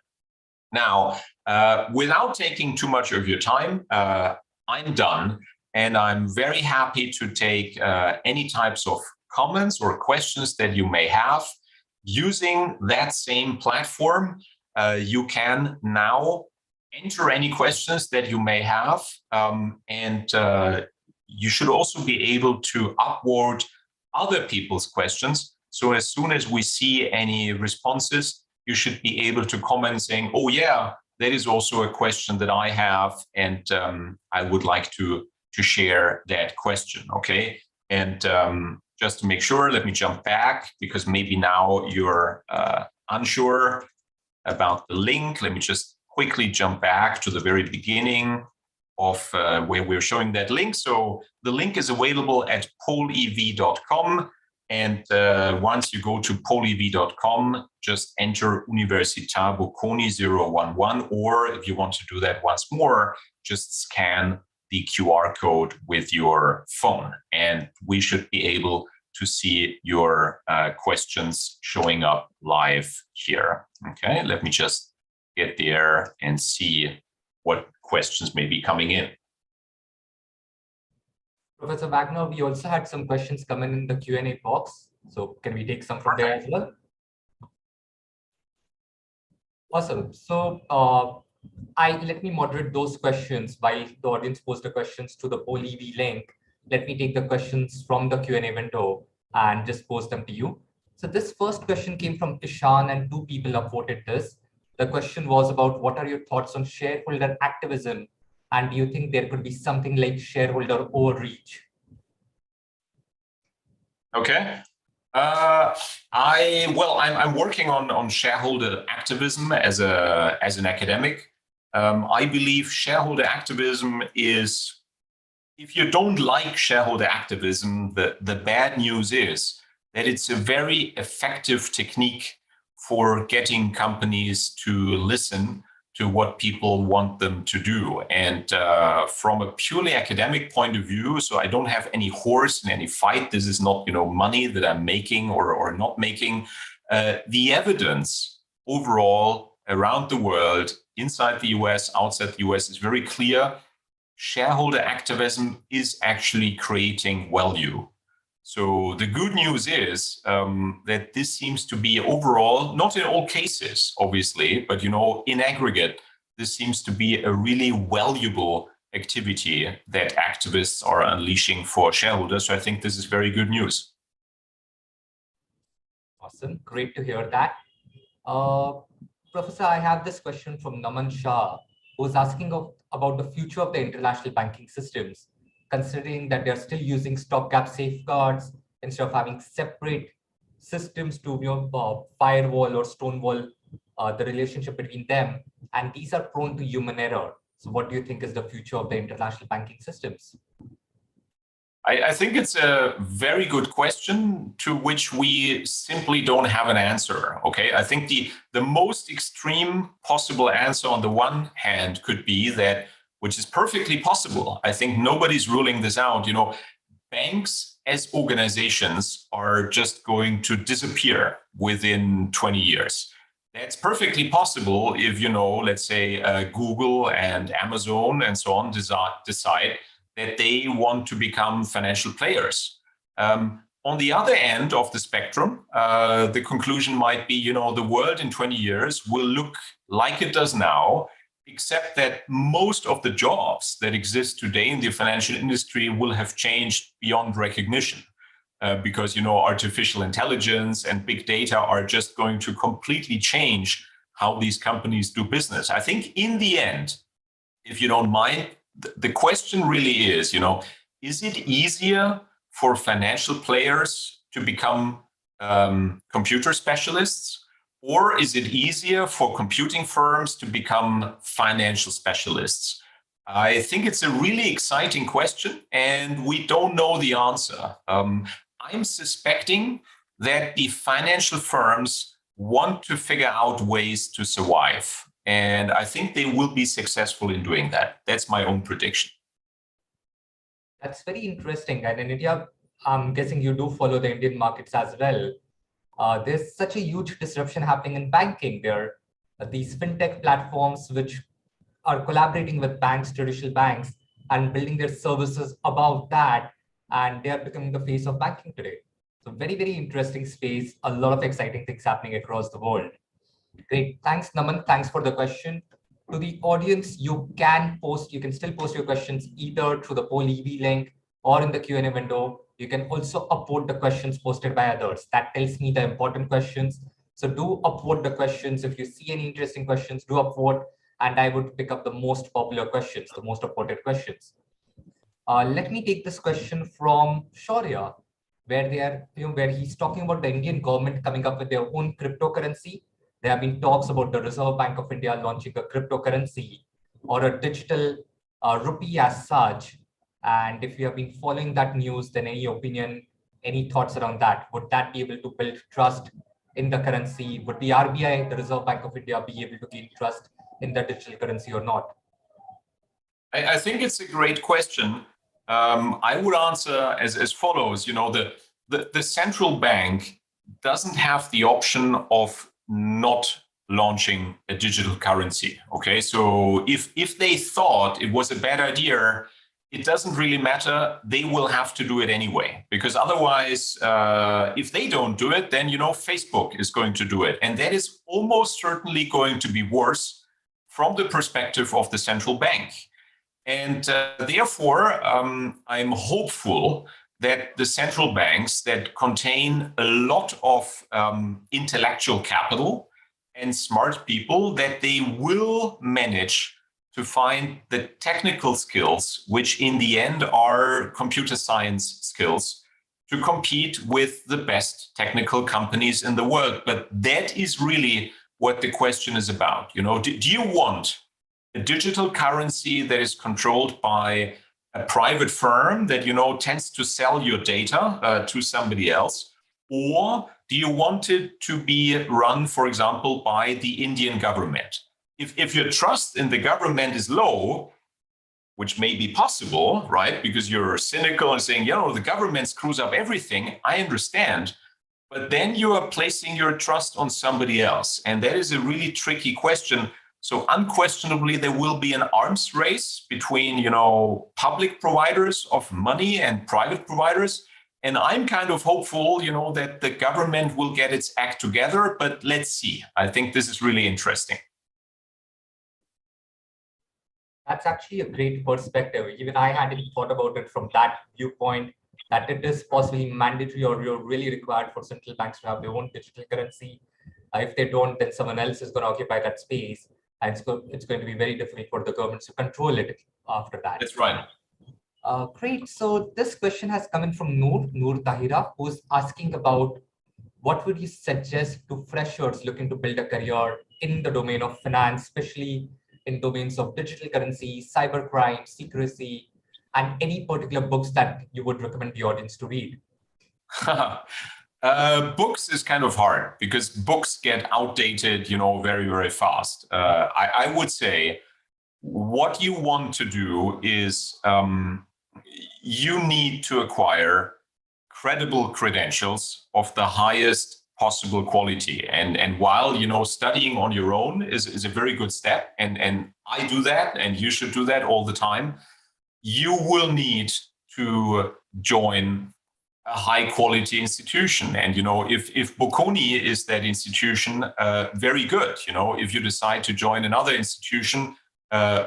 Now, without taking too much of your time, I'm done, and I'm very happy to take any types of comments or questions that you may have. Using that same platform, you can now enter any questions that you may have, and you should also be able to upvote other people's questions. So as soon as we see any responses, you should be able to comment saying, oh yeah, that is also a question that I have, and I would like to share that question, okay? And just to make sure, let me jump back, because maybe now you're unsure about the link. Let me just quickly jump back to the very beginning of where we're showing that link. So the link is available at polev.com. And once you go to polev.com, just enter Università Bocconi 011, or if you want to do that once more, just scan the QR code with your phone, and we should be able to see your questions showing up live here. Okay, let me just get there and see what questions may be coming in. Professor Wagner, we also had some questions come in the Q&A box. So can we take some from there as well? Awesome. So let me moderate those questions while the audience posts the questions to the PoleEV link. Let me take the questions from the Q&A window and just post them to you. So this first question came from Ishan, and 2 people have voted this. The question was about what are your thoughts on shareholder activism, and do you think there could be something like shareholder overreach? Okay. I'm working on shareholder activism as an academic. I believe shareholder activism is, if you don't like shareholder activism, the bad news is that it's a very effective technique for getting companies to listen to what people want them to do. And from a purely academic point of view, so I don't have any horse in any fight. This is not, money that I'm making or not making. The evidence overall around the world, inside the US, outside the US, is very clear. Shareholder activism is actually creating value. So the good news is that this seems to be overall, not in all cases, obviously, but in aggregate, this seems to be a really valuable activity that activists are unleashing for shareholders. So I think this is very good news. Awesome, great to hear that. Professor, I have this question from Naman Shah, who's asking about the future of the international banking systems, considering that they're still using stopgap safeguards instead of having separate systems to firewall or stonewall the relationship between them, and these are prone to human error. So what do you think is the future of the international banking systems? I think it's a very good question to which we simply don't have an answer. Okay, I think the most extreme possible answer on the one hand could be that, which is perfectly possible. I think nobody's ruling this out. Banks as organizations are just going to disappear within 20 years. That's perfectly possible if, let's say Google and Amazon and so on decide that they want to become financial players. On the other end of the spectrum, the conclusion might be, the world in 20 years will look like it does now, except that most of the jobs that exist today in the financial industry will have changed beyond recognition. Because, artificial intelligence and big data are just going to completely change how these companies do business. I think in the end, if you don't mind, the question really is, is it easier for financial players to become computer specialists, or is it easier for computing firms to become financial specialists? I think it's a really exciting question, and we don't know the answer. I'm suspecting that the financial firms want to figure out ways to survive. And I think they will be successful in doing that. That's my own prediction. That's very interesting. And in India, I'm guessing you do follow the Indian markets as well. There's such a huge disruption happening in banking. There are these fintech platforms which are collaborating with banks, traditional banks, and building their services about that. And they are becoming the face of banking today. So very, very interesting space. A lot of exciting things happening across the world. Great. Thanks, Naman. Thanks for the question. To the audience, you can still post your questions either through the poll EV link or in the Q&A window. You can also upvote the questions posted by others. That tells me the important questions. So do upvote the questions. If you see any interesting questions, do upvote, and I would pick up the most popular questions, the most upvoted questions. Let me take this question from Shaurya, where he's talking about the Indian government coming up with their own cryptocurrency. There have been talks about the Reserve Bank of India launching a cryptocurrency or a digital rupee as such. And if you have been following that news, then any opinion, any thoughts around that? Would that be able to build trust in the currency? Would the RBI, the Reserve Bank of India, be able to gain trust in the digital currency or not? I think it's a great question. I would answer as follows. The central bank doesn't have the option of not launching a digital currency. Okay, so if they thought it was a bad idea, it doesn't really matter. They will have to do it anyway, because otherwise, if they don't do it, then Facebook is going to do it, and that is almost certainly going to be worse from the perspective of the central bank. And therefore, I'm hopeful that the central banks that contain a lot of intellectual capital and smart people, that they will manage to find the technical skills, which in the end are computer science skills, to compete with the best technical companies in the world. But that is really what the question is about. Do you want a digital currency that is controlled by a private firm that tends to sell your data to somebody else? Or do you want it to be run, for example, by the Indian government? If your trust in the government is low, which may be possible, right? Because you're cynical and saying, the government screws up everything, I understand. But then you are placing your trust on somebody else. And that is a really tricky question. So unquestionably, there will be an arms race between, public providers of money and private providers. And I'm kind of hopeful, that the government will get its act together. But let's see. I think this is really interesting. That's actually a great perspective. Even I hadn't thought about it from that viewpoint, that it is possibly mandatory or you're really required for central banks to have their own digital currency. If they don't, then someone else is going to occupy that space. And it's going to be very difficult for the governments to control it after that. That's right. Great. So this question has come in from Noor Tahira, who's asking about what would you suggest to freshers looking to build a career in the domain of finance, especially in domains of digital currency, cybercrime, secrecy, and any particular books that you would recommend the audience to read? Books is kind of hard because books get outdated, very, very fast. I would say what you want to do is you need to acquire credible credentials of the highest possible quality. And while, studying on your own is a very good step, and I do that, and you should do that all the time, you will need to join a high quality institution. And, if Bocconi is that institution, very good. If you decide to join another institution,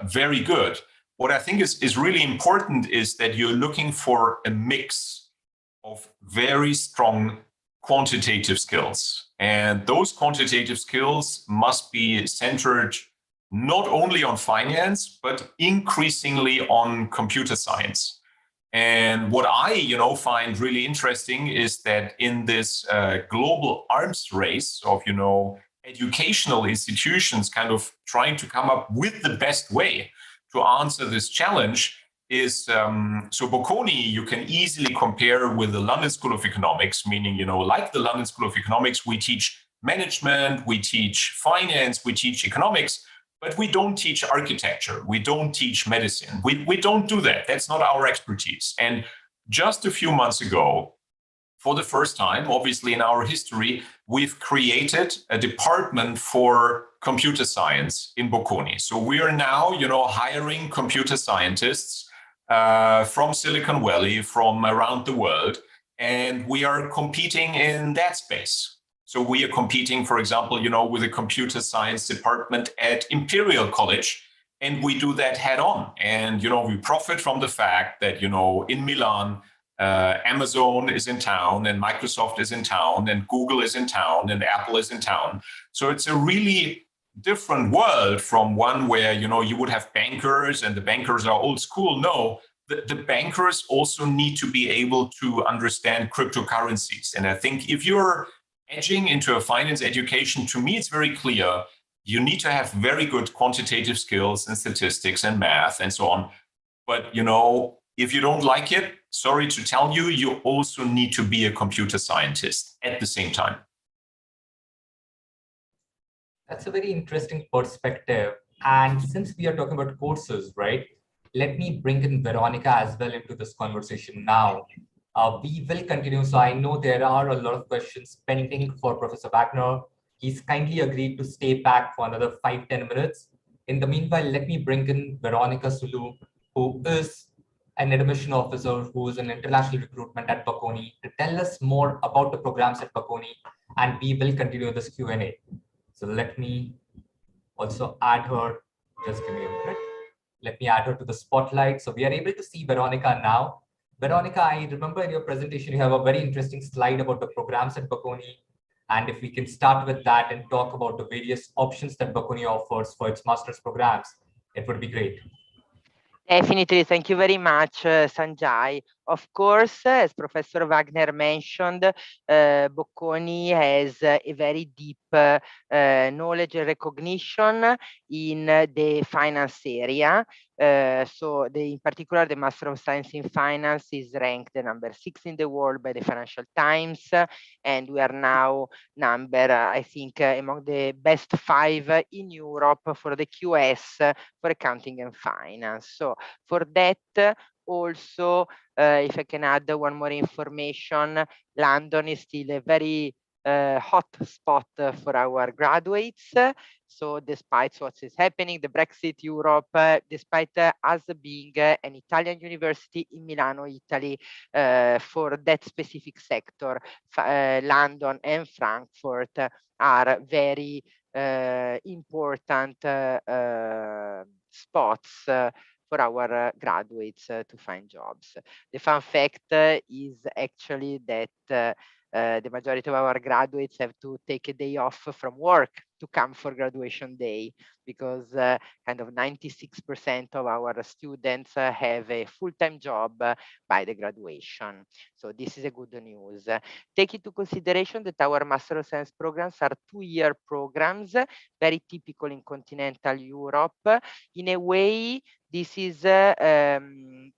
very good. What I think is really important is that you're looking for a mix of very strong quantitative skills. And those quantitative skills must be centered not only on finance, but increasingly on computer science. And what I, find really interesting is that in this global arms race of, educational institutions kind of trying to come up with the best way to answer this challenge is, so Bocconi, you can easily compare with the London School of Economics, meaning, like the London School of Economics, we teach management, we teach finance, we teach economics, But we don't teach architecture. We don't teach medicine. We don't do that. That's not our expertise. And just a few months ago, for the first time, obviously in our history, we've created a department for computer science in Bocconi. So we are now, hiring computer scientists from Silicon Valley, from around the world, and we are competing in that space. So we are competing, for example, with a computer science department at Imperial College, and we do that head on. And, we profit from the fact that, in Milan, Amazon is in town, and Microsoft is in town, and Google is in town, and Apple is in town. So it's a really different world from one where, you would have bankers and the bankers are old school. No, the bankers also need to be able to understand cryptocurrencies. And I think if you're edging into a finance education, to me, it's very clear. You need to have very good quantitative skills and statistics and math and so on. But, if you don't like it, sorry to tell you, you also need to be a computer scientist at the same time. That's a very interesting perspective. And since we are talking about courses, right, let me bring in Veronica as well into this conversation now. We will continue. So I know there are a lot of questions pending for Professor Wagner. He's kindly agreed to stay back for another 5-10 minutes. In the meanwhile, let me bring in Veronica Sulu, who is an admission officer who is in international recruitment at Bocconi, to tell us more about the programs at Bocconi, and we will continue this Q&A. So let me also add her, just give me a minute. Let me add her to the spotlight. So we are able to see Veronica now. Veronica, I remember in your presentation, you have a very interesting slide about the programs at Bocconi. And if we can start with that and talk about the various options that Bocconi offers for its master's programs, it would be great. Definitely. Thank you very much, Sanjay. Of course, as Professor Wagner mentioned, Bocconi has a very deep knowledge and recognition in the finance area. So in particular, the Master of Science in Finance is ranked number 6 in the world by the Financial Times. And we are now number, I think, among the best 5 in Europe for the QS for accounting and finance. So for that, also, if I can add one more information, London is still a very hot spot for our graduates. So despite what is happening, the Brexit, Europe, despite us being an Italian university in Milano, Italy, for that specific sector, London and Frankfurt are very important spots for our graduates to find jobs. The fun fact is actually that the majority of our graduates have to take a day off from work to come for graduation day, because kind of 96% of our students have a full-time job by the graduation. So this is a good news. Take into consideration that our Master of Science programs are 2-year programs, very typical in continental Europe. In a way, this is a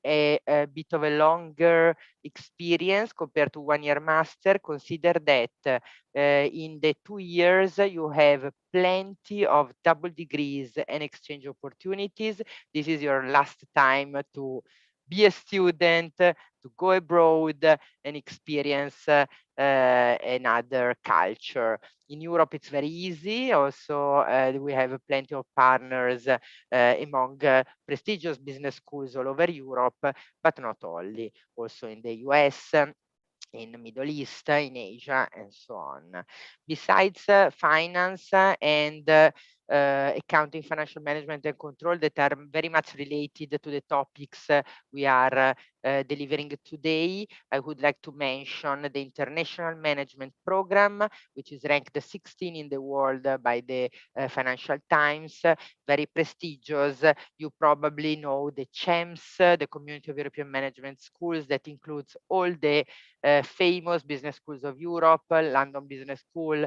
bit of a longer experience compared to 1-year master. Consider that in the 2 years, you have plenty of double degrees and exchange opportunities. This is your last time to be a student, to go abroad and experience another culture. In Europe, it's very easy. Also, we have plenty of partners among prestigious business schools all over Europe, but not only, also in the US, in the Middle East, in Asia, and so on. Besides finance and accounting, financial management, and control that are very much related to the topics we are delivering today, I would like to mention the International Management Program, which is ranked 16 in the world by the Financial Times, very prestigious. You probably know the CHEMS, the Community of European Management Schools, that includes all the famous business schools of Europe, London Business School,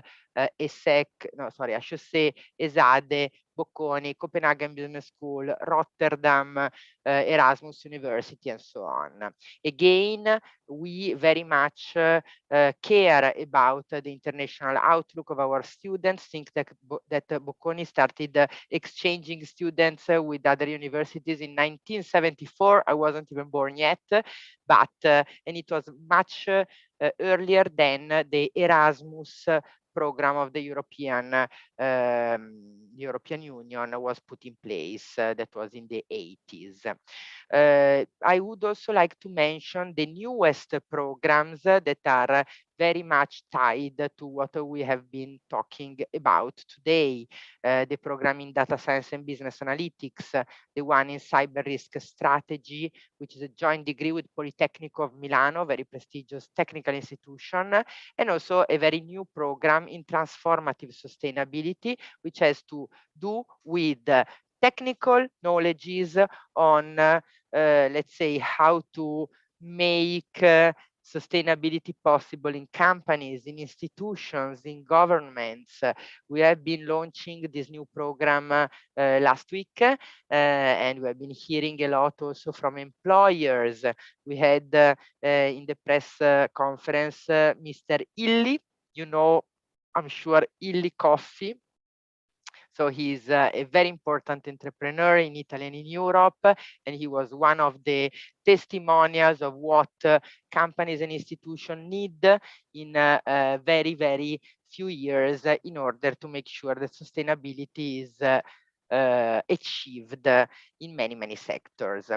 ESSEC, no, sorry, I should say ESAC, Stade, Bocconi, Copenhagen Business School, Rotterdam, Erasmus University, and so on. Again, we very much care about the international outlook of our students. Think that Bocconi started exchanging students with other universities in 1974. I wasn't even born yet, but and it was much earlier than the Erasmus program of the European Union was put in place. That was in the 80s. I would also like to mention the newest programs that are very much tied to what we have been talking about today. The program in data science and business analytics, the one in cyber risk strategy, which is a joint degree with Politecnico of Milano, very prestigious technical institution, and also a very new program in transformative sustainability, which has to do with technical knowledges on, let's say, how to make sustainability possible in companies, in institutions, in governments. We have been launching this new program last week, and we have been hearing a lot also from employers. We had in the press conference Mr. Illy, you know, I'm sure, Illy Coffee. So he's a very important entrepreneur in Italy and in Europe, and he was one of the testimonials of what companies and institutions need in very, very few years in order to make sure that sustainability is achieved in many, many sectors.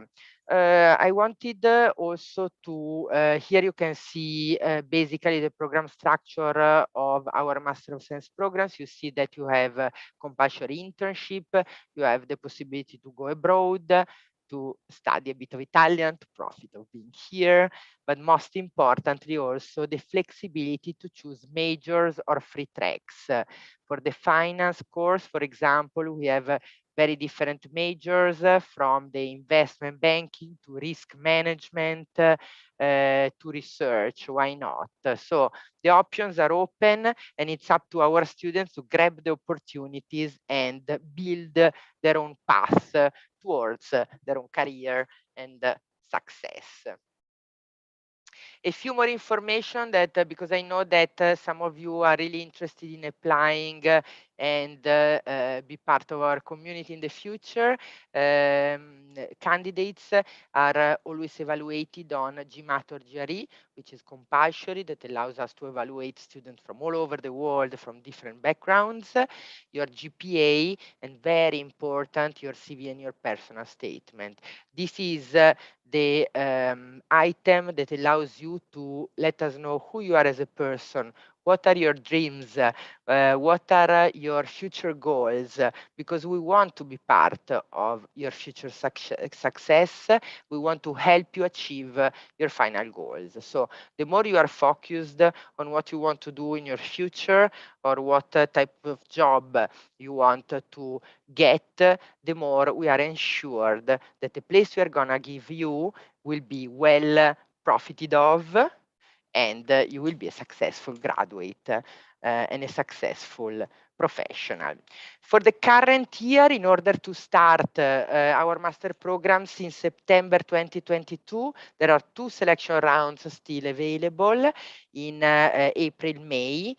I wanted also to, here you can see basically the program structure of our Master of Science programs. You see that you have compulsory internship, you have the possibility to go abroad, to study a bit of Italian, to profit of being here, but most importantly also the flexibility to choose majors or free tracks. For the finance course, for example, we have very different majors from the investment banking to risk management to research. Why not? So the options are open, and it's up to our students to grab the opportunities and build their own path towards their own career and success. A few more information that because I know that some of you are really interested in applying and be part of our community in the future. Candidates are always evaluated on GMAT or GRE, which is compulsory, that allows us to evaluate students from all over the world, from different backgrounds, your GPA, and very important, your CV and your personal statement. This is the item that allows you to let us know who you are as a person, what are your dreams, what are your future goals, because we want to be part of your future success. We want to help you achieve your final goals. So the more you are focused on what you want to do in your future or what type of job you want to get, the more we are ensured that the place we are gonna give you will be well profited of, and you will be a successful graduate and a successful professional. For the current year, in order to start our master programs in September 2022, there are 2 selection rounds still available in April, May.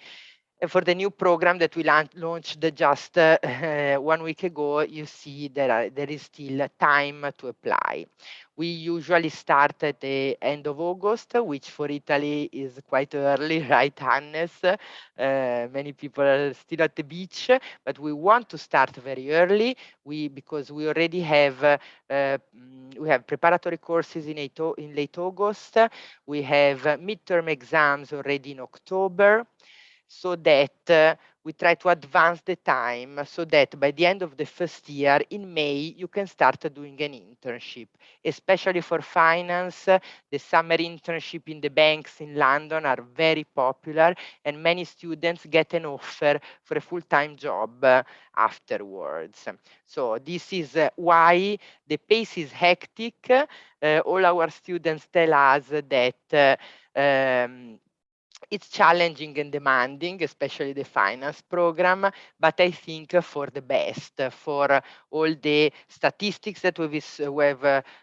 For the new program that we launched just 1 week ago, you see there is still time to apply. We usually start at the end of August, which for Italy is quite early, right, Hannes? Many people are still at the beach, but we want to start very early. Because we already have preparatory courses in late August. We have midterm exams already in October, so that we try to advance the time so that by the end of the first year in May, you can start doing an internship, especially for finance. The summer internship in the banks in London are very popular, and many students get an offer for a full-time job afterwards. So this is why the pace is hectic. All our students tell us that It's challenging and demanding, especially the finance program, but I think for the best, for all the statistics that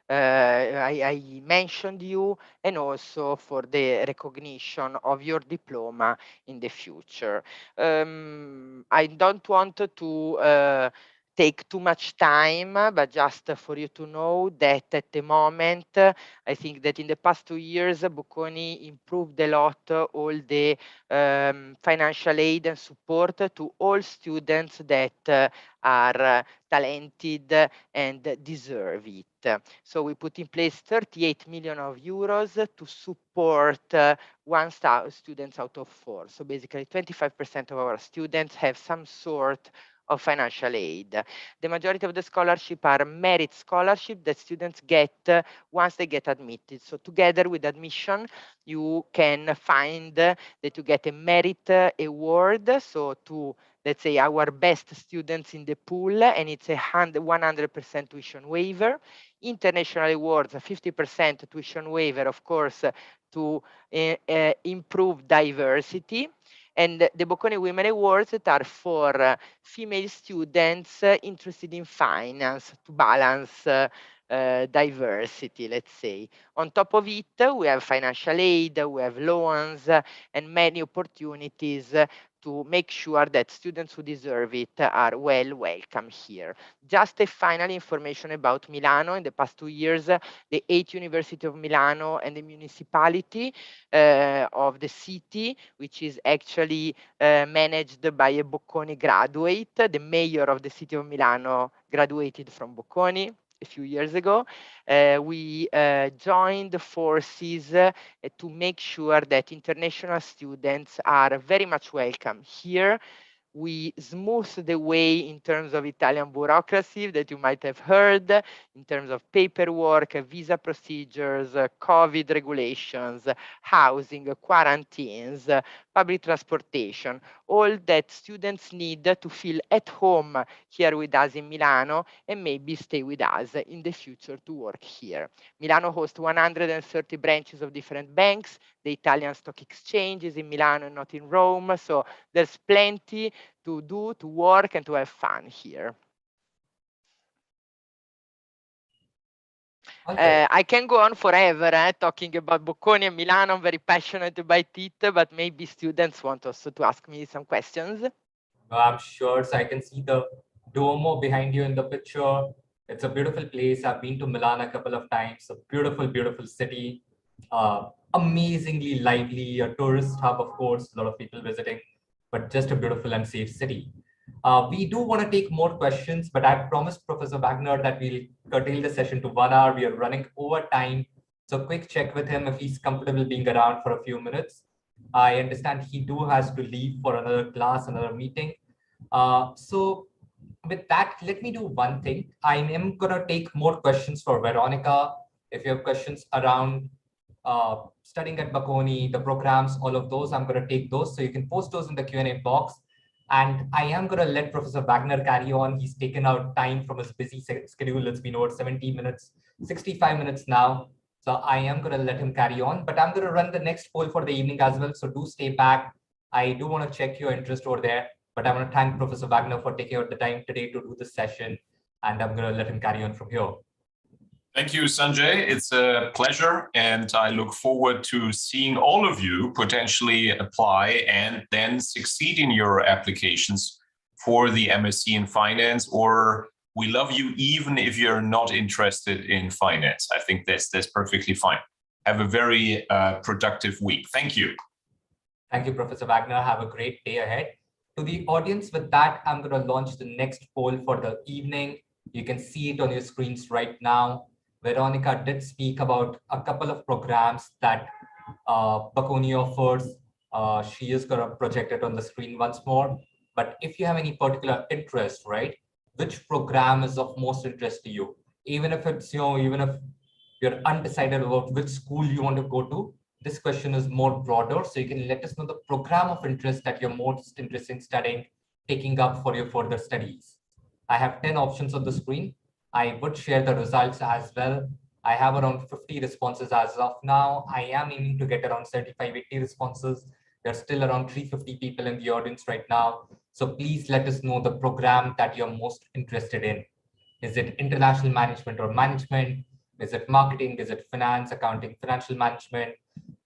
I mentioned you, and also for the recognition of your diploma in the future. I don't want to take too much time, but just for you to know that at the moment, I think that in the past 2 years, Bocconi improved a lot all the financial aid and support to all students that are talented and deserve it. So we put in place 38 million of euros to support 1,000 students out of 4. So basically 25% of our students have some sort of financial aid. The majority of the scholarship are merit scholarship that students get once they get admitted. So together with admission, you can find that you get a merit award. So to, let's say, our best students in the pool, and it's a 100% tuition waiver. International awards, a 50% tuition waiver, of course, to improve diversity. And the Bocconi Women Awards that are for female students interested in finance to balance diversity, let's say. On top of it, we have financial aid, we have loans, and many opportunities to make sure that students who deserve it are well welcome here. Just a final information about Milano. In the past 2 years, the 8 University of Milano and the municipality of the city, which is actually managed by a Bocconi graduate. The mayor of the city of Milano graduated from Bocconi a few years ago. We joined forces to make sure that international students are very much welcome here. We smooth the way in terms of Italian bureaucracy that you might have heard, in terms of paperwork, visa procedures, COVID regulations, housing, quarantines, public transportation, all that students need to feel at home here with us in Milano and maybe stay with us in the future to work here. Milano hosts 130 branches of different banks. The Italian stock exchange is in Milano and not in Rome. So there's plenty to do, to work, and to have fun here. Okay. I can go on forever talking about Bocconi and Milano. I'm very passionate about it, but maybe students want also to ask me some questions. I'm sure. So I can see the Duomo behind you in the picture. It's a beautiful place. I've been to Milan a couple of times. A beautiful, beautiful city. Amazingly lively, a tourist hub, of course, a lot of people visiting, but just a beautiful and safe city. We do want to take more questions, but I promised Professor Wagner that we'll curtail the session to 1 hour. We are running over time. So quick check with him if he's comfortable being around for a few minutes. I understand he has to leave for another class, another meeting. So with that, let me do one thing. I am going to take more questions for Veronica. If you have questions around studying at Bocconi, the programs, all of those, I'm going to take those. So you can post those in the Q&A box. And I am going to let Professor Wagner carry on. He's taken out time from his busy schedule. It's been over 70 minutes, 65 minutes now. So I am going to let him carry on, but I'm going to run the next poll for the evening as well. So do stay back. I do want to check your interest over there, but I want to thank Professor Wagner for taking out the time today to do this session. And I'm going to let him carry on from here. Thank you, Sanjay. It's a pleasure, and I look forward to seeing all of you potentially apply and then succeed in your applications for the MSc in finance, or we love you even if you're not interested in finance. I think that's perfectly fine. Have a very productive week. Thank you. Thank you, Professor Wagner. Have a great day ahead. To the audience, with that, I'm going to launch the next poll for the evening. You can see it on your screens right now. Veronica did speak about a couple of programs that Bocconi offers. She is going to project it on the screen once more. But if you have any particular interest, right, which program is of most interest to you? Even if it's, even if you're undecided about which school you want to go to, this question is more broader. So you can let us know the program of interest that you're most interested in studying, taking up for your further studies. I have 10 options on the screen. I would share the results as well. I have around 50 responses as of now. I am aiming to get around 75, 80 responses. There's still around 350 people in the audience right now. So please let us know the program that you're most interested in. Is it international management or management? Is it marketing? Is it finance, accounting, financial management?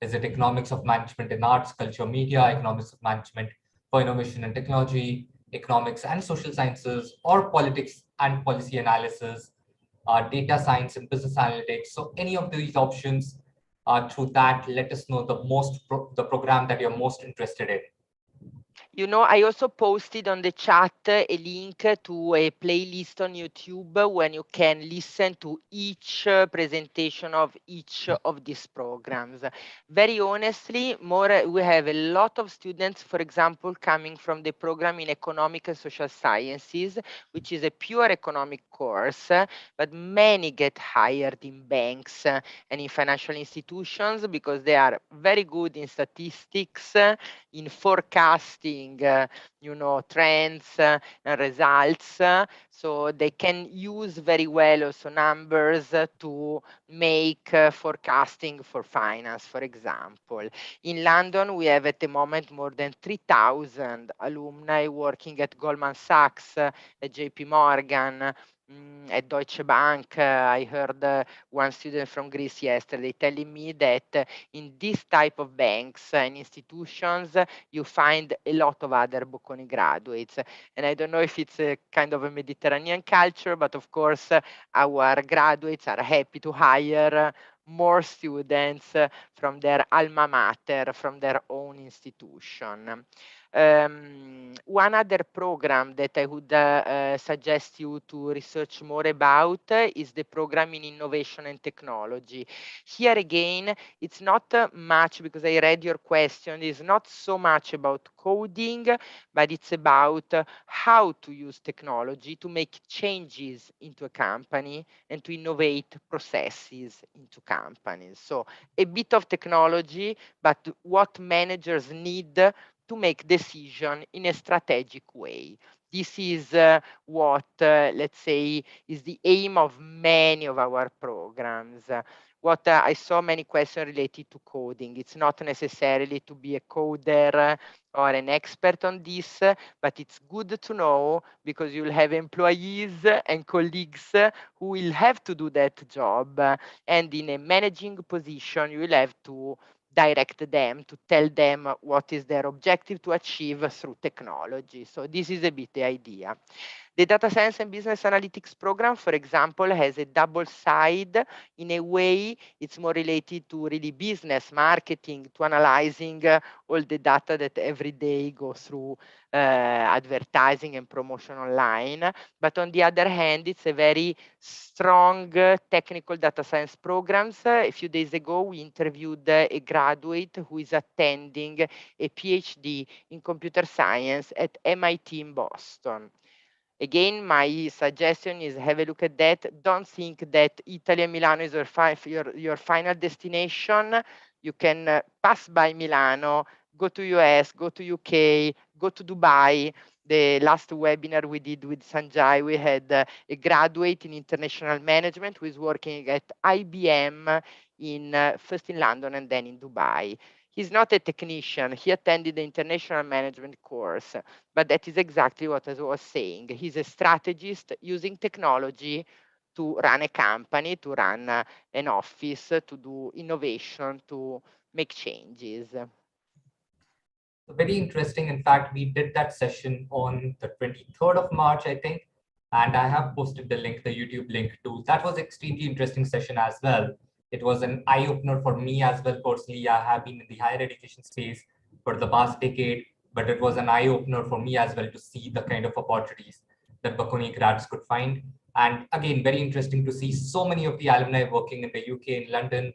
Is it economics of management in arts, culture, media, economics of management for innovation and technology, economics and social sciences, or politics and policy analysis, data science and business analytics? So any of these options, through that, let us know the program that you're most interested in. You know, I also posted on the chat a link to a playlist on YouTube when you can listen to each presentation of each of these programs. Very honestly, we have a lot of students, for example, coming from the program in Economic and Social Sciences, which is a pure economic course, but many get hired in banks and in financial institutions because they are very good in statistics, in forecasting, trends and results. So they can use very well also numbers to make forecasting for finance, for example. In London, we have at the moment more than 3,000 alumni working at Goldman Sachs, at JP Morgan, at Deutsche Bank. I heard one student from Greece yesterday telling me that in this type of banks and institutions, you find a lot of other Bocconi graduates. And I don't know if it's a kind of a Mediterranean culture, but of course, our graduates are happy to hire more students from their alma mater, from their own institution. One other program that I would suggest you to research more about is the program in innovation and technology. Here again, it's not much, because I read your question, it's not so much about coding, but it's about how to use technology to make changes into a company and to innovate processes into companies. So a bit of technology, but what managers need to make decision in a strategic way. This is what, let's say, is the aim of many of our programs. What I saw many questions related to coding. It's not necessarily to be a coder or an expert on this, but it's good to know because you'll have employees and colleagues who will have to do that job. And in a managing position, you will have to direct them, to tell them what is their objective to achieve through technology. So this is a bit the idea. The data science and business analytics program, for example, has a double side. In a way, it's more related to really business, marketing, to analyzing all the data that every day goes through advertising and promotion online. But on the other hand, it's a very strong technical data science programs. A few days ago, we interviewed a graduate who is attending a PhD in computer science at MIT in Boston. Again, my suggestion is have a look at that. Don't think that Italy and Milano is your final destination. You can pass by Milano, go to US, go to UK, go to Dubai. The last webinar we did with Sanjay, we had a graduate in international management who is working at IBM first in London and then in Dubai. He's not a technician. He attended the international management course, but that is exactly what I was saying. He's a strategist using technology to run a company, to run an office, to do innovation, to make changes. Very interesting. In fact, we did that session on the 23rd of March, I think, and I have posted the link, the YouTube link too. That was extremely interesting session as well. It was an eye-opener for me as well. Personally, I have been in the higher education space for the past decade, but it was an eye-opener for me as well to see the kind of opportunities that Bocconi grads could find. And again, very interesting to see so many of the alumni working in the UK, in London.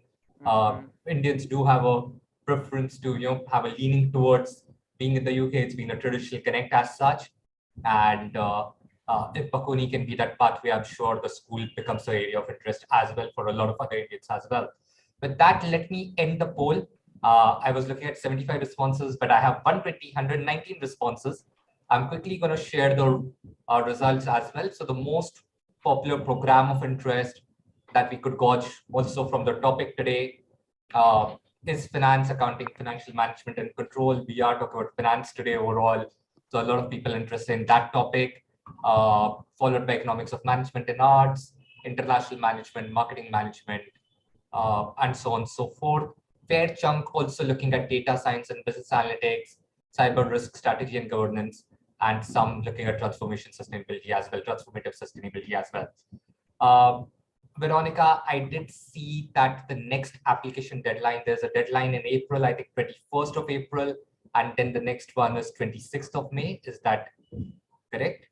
Indians do have a preference to have a leaning towards being in the UK. It's been a traditional connect as such, and if Bocconi can be that pathway, I'm sure the school becomes an area of interest as well for a lot of other Indians as well. With that, let me end the poll. I was looking at 75 responses, but I have 119 responses. I'm quickly going to share the results as well. So the most popular program of interest that we could gauge also from the topic today, is finance, accounting, financial management, and control. We are talking about finance today overall. So a lot of people interested in that topic, followed by economics of management and arts, international management, marketing management, and so on and so forth. Fair chunk also looking at data science and business analytics, cyber risk strategy and governance, and some looking at transformation sustainability as well, transformative sustainability as well. Veronica, I did see that the next application deadline, there's a deadline in April, I think 21st of April, and then the next one is 26th of May. Is that correct?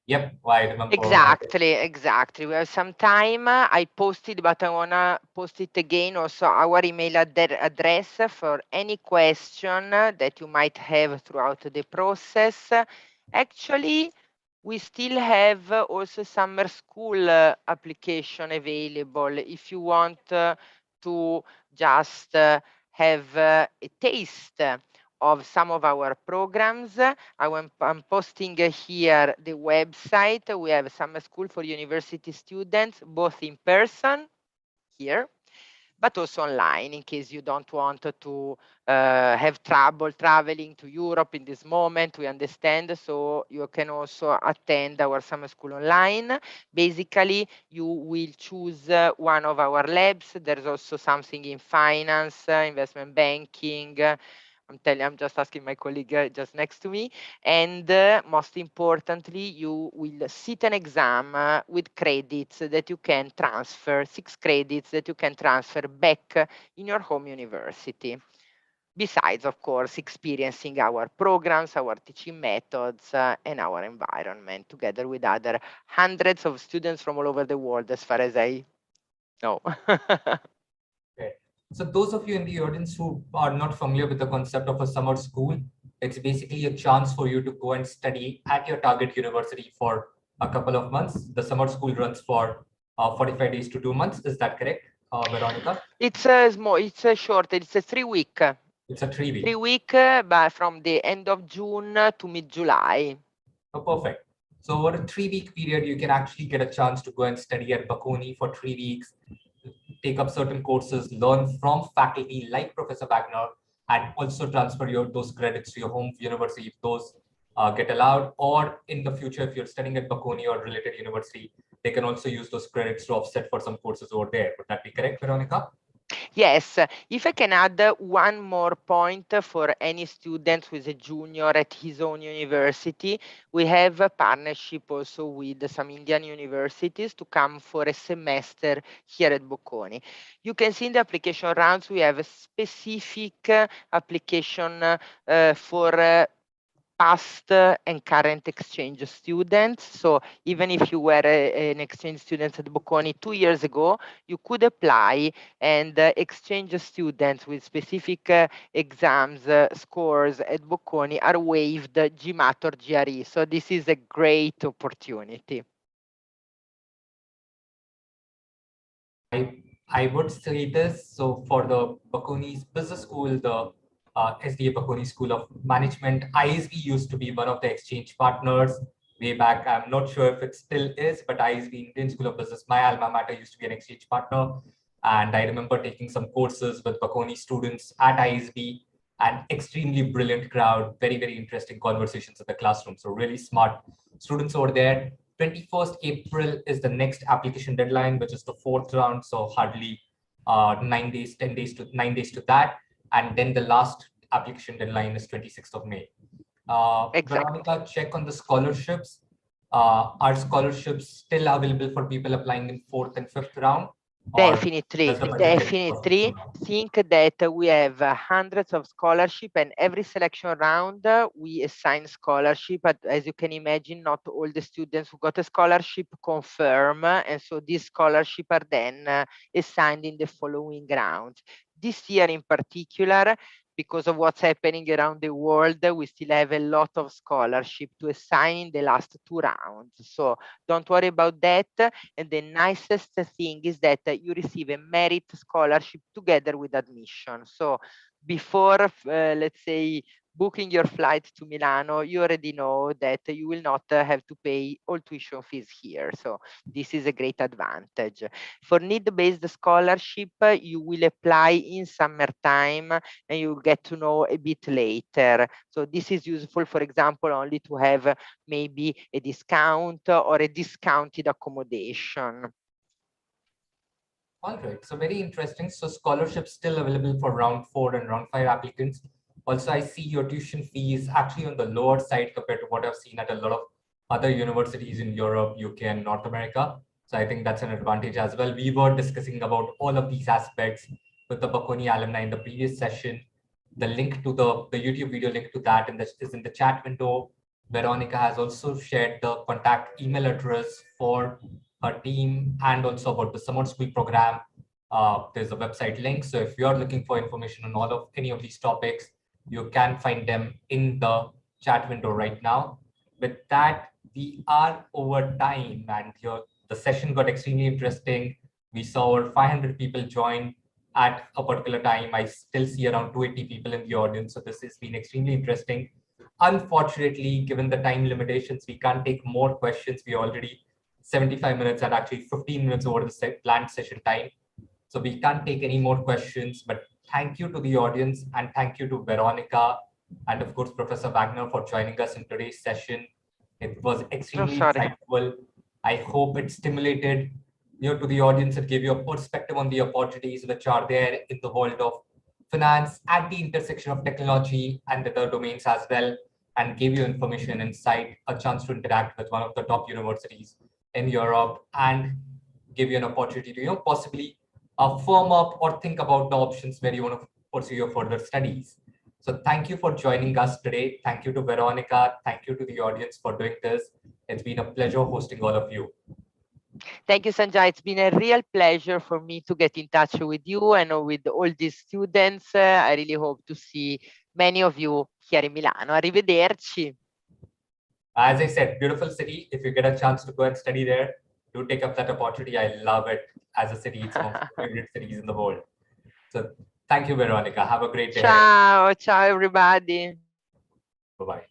Yep, I remember. Exactly. We have some time. I posted, but I wanna post it again. Also, our email address for any question that you might have throughout the process. Actually, we still have also summer school application available. If you want to just have a taste of some of our programs. I'm posting here the website. We have summer school for university students, both in person here, but also online in case you don't want to have trouble traveling to Europe in this moment. We understand, so you can also attend our summer school online. Basically, you will choose one of our labs. There's also something in finance, investment banking. I'm just asking my colleague just next to me. And most importantly, you will sit an exam with credits that you can transfer, 6 credits that you can transfer back in your home university. Besides, of course, experiencing our programs, our teaching methods, and our environment, together with other hundreds of students from all over the world, as far as I know. Okay. So those of you in the audience who are not familiar with the concept of a summer school, it's basically a chance for you to go and study at your target university for a couple of months. The summer school runs for 45 days to 2 months. Is that correct, Veronica? It's a short, it's a 3-week. It's a 3-week. 3-week, but from the end of June to mid-July. Oh, perfect. So over a 3-week period, you can actually get a chance to go and study at Bocconi for 3 weeks, take up certain courses, learn from faculty like Professor Wagner, and also transfer those credits to your home university if those get allowed. Or in the future, if you're studying at Bocconi or related university, they can also use those credits to offset for some courses over there. Would that be correct, Veronica? Yes, if I can add one more point for any student who is a junior at his own university, we have a partnership also with some Indian universities to come for a semester here at Bocconi. You can see in the application rounds, we have a specific application for past and current exchange students. So even if you were an exchange student at Bocconi 2 years ago, you could apply, and exchange students with specific exams scores at Bocconi are waived GMAT or GRE. So this is a great opportunity. I would say this. So for the Bocconi's business school, the SDA Bocconi School of Management, ISB used to be one of the exchange partners way back. I'm not sure if it still is, but ISB, Indian School of Business, my alma mater, used to be an exchange partner. And I remember taking some courses with Bocconi students at ISB, an extremely brilliant crowd, very, very interesting conversations in the classroom. So really smart students over there. 21st April is the next application deadline, which is the 4th round. So hardly 9 days, 10 days to 9 days to that. And then the last application deadline is 26th of May. Exactly. Veronica, check on the scholarships. Are scholarships still available for people applying in 4th and 5th round? Definitely think that we have hundreds of scholarship, and every selection round we assign scholarship. But as you can imagine, not all the students who got a scholarship confirm, and so these scholarship are then assigned in the following round. This year in particular, because of what's happening around the world, we still have a lot of scholarship to assign in the last 2 rounds. So don't worry about that. And the nicest thing is that you receive a merit scholarship together with admission. So before, let's say, booking your flight to Milano, you already know that you will not have to pay all tuition fees here. So this is a great advantage. For need-based scholarship, you will apply in summertime and you get to know a bit later. So this is useful, for example, only to have maybe a discount or a discounted accommodation. All right, so very interesting. So scholarships still available for round 4 and round 5 applicants. Also, I see your tuition fees actually on the lower side compared to what I've seen at a lot of other universities in Europe, UK, and North America. So I think that's an advantage as well. We were discussing about all of these aspects with the Bocconi alumni in the previous session. The link to the YouTube video link to that is in the chat window. Veronica has also shared the contact email address for her team and also about the summer school program. There's a website link. So if you're looking for information on all of any of these topics, you can find them in the chat window right now. With that, we are over time and the session got extremely interesting. We saw over 500 people join at a particular time. I still see around 280 people in the audience. So this has been extremely interesting. Unfortunately, given the time limitations, we can't take more questions. We already 75 minutes and actually 15 minutes over the planned session time. So we can't take any more questions, but thank you to the audience and thank you to Veronica and of course, Professor Wagner for joining us in today's session. It was extremely insightful. I hope it stimulated to the audience and gave you a perspective on the opportunities which are there in the world of finance at the intersection of technology and other domains as well, and gave you information, insight, a chance to interact with one of the top universities in Europe and give you an opportunity to possibly firm up or think about the options where you want to pursue your further studies. So thank you for joining us today. Thank you to Veronica. Thank you to the audience for doing this. It's been a pleasure hosting all of you. Thank you, Sanjay. It's been a real pleasure for me to get in touch with you and with all these students. I really hope to see many of you here in Milano. Arrivederci. As I said, beautiful city. If you get a chance to go and study there, do take up that opportunity. I love it as a city. It's one of my favorite cities in the world. So thank you, Veronica. Have a great day. Ciao, ciao, everybody. Bye-bye.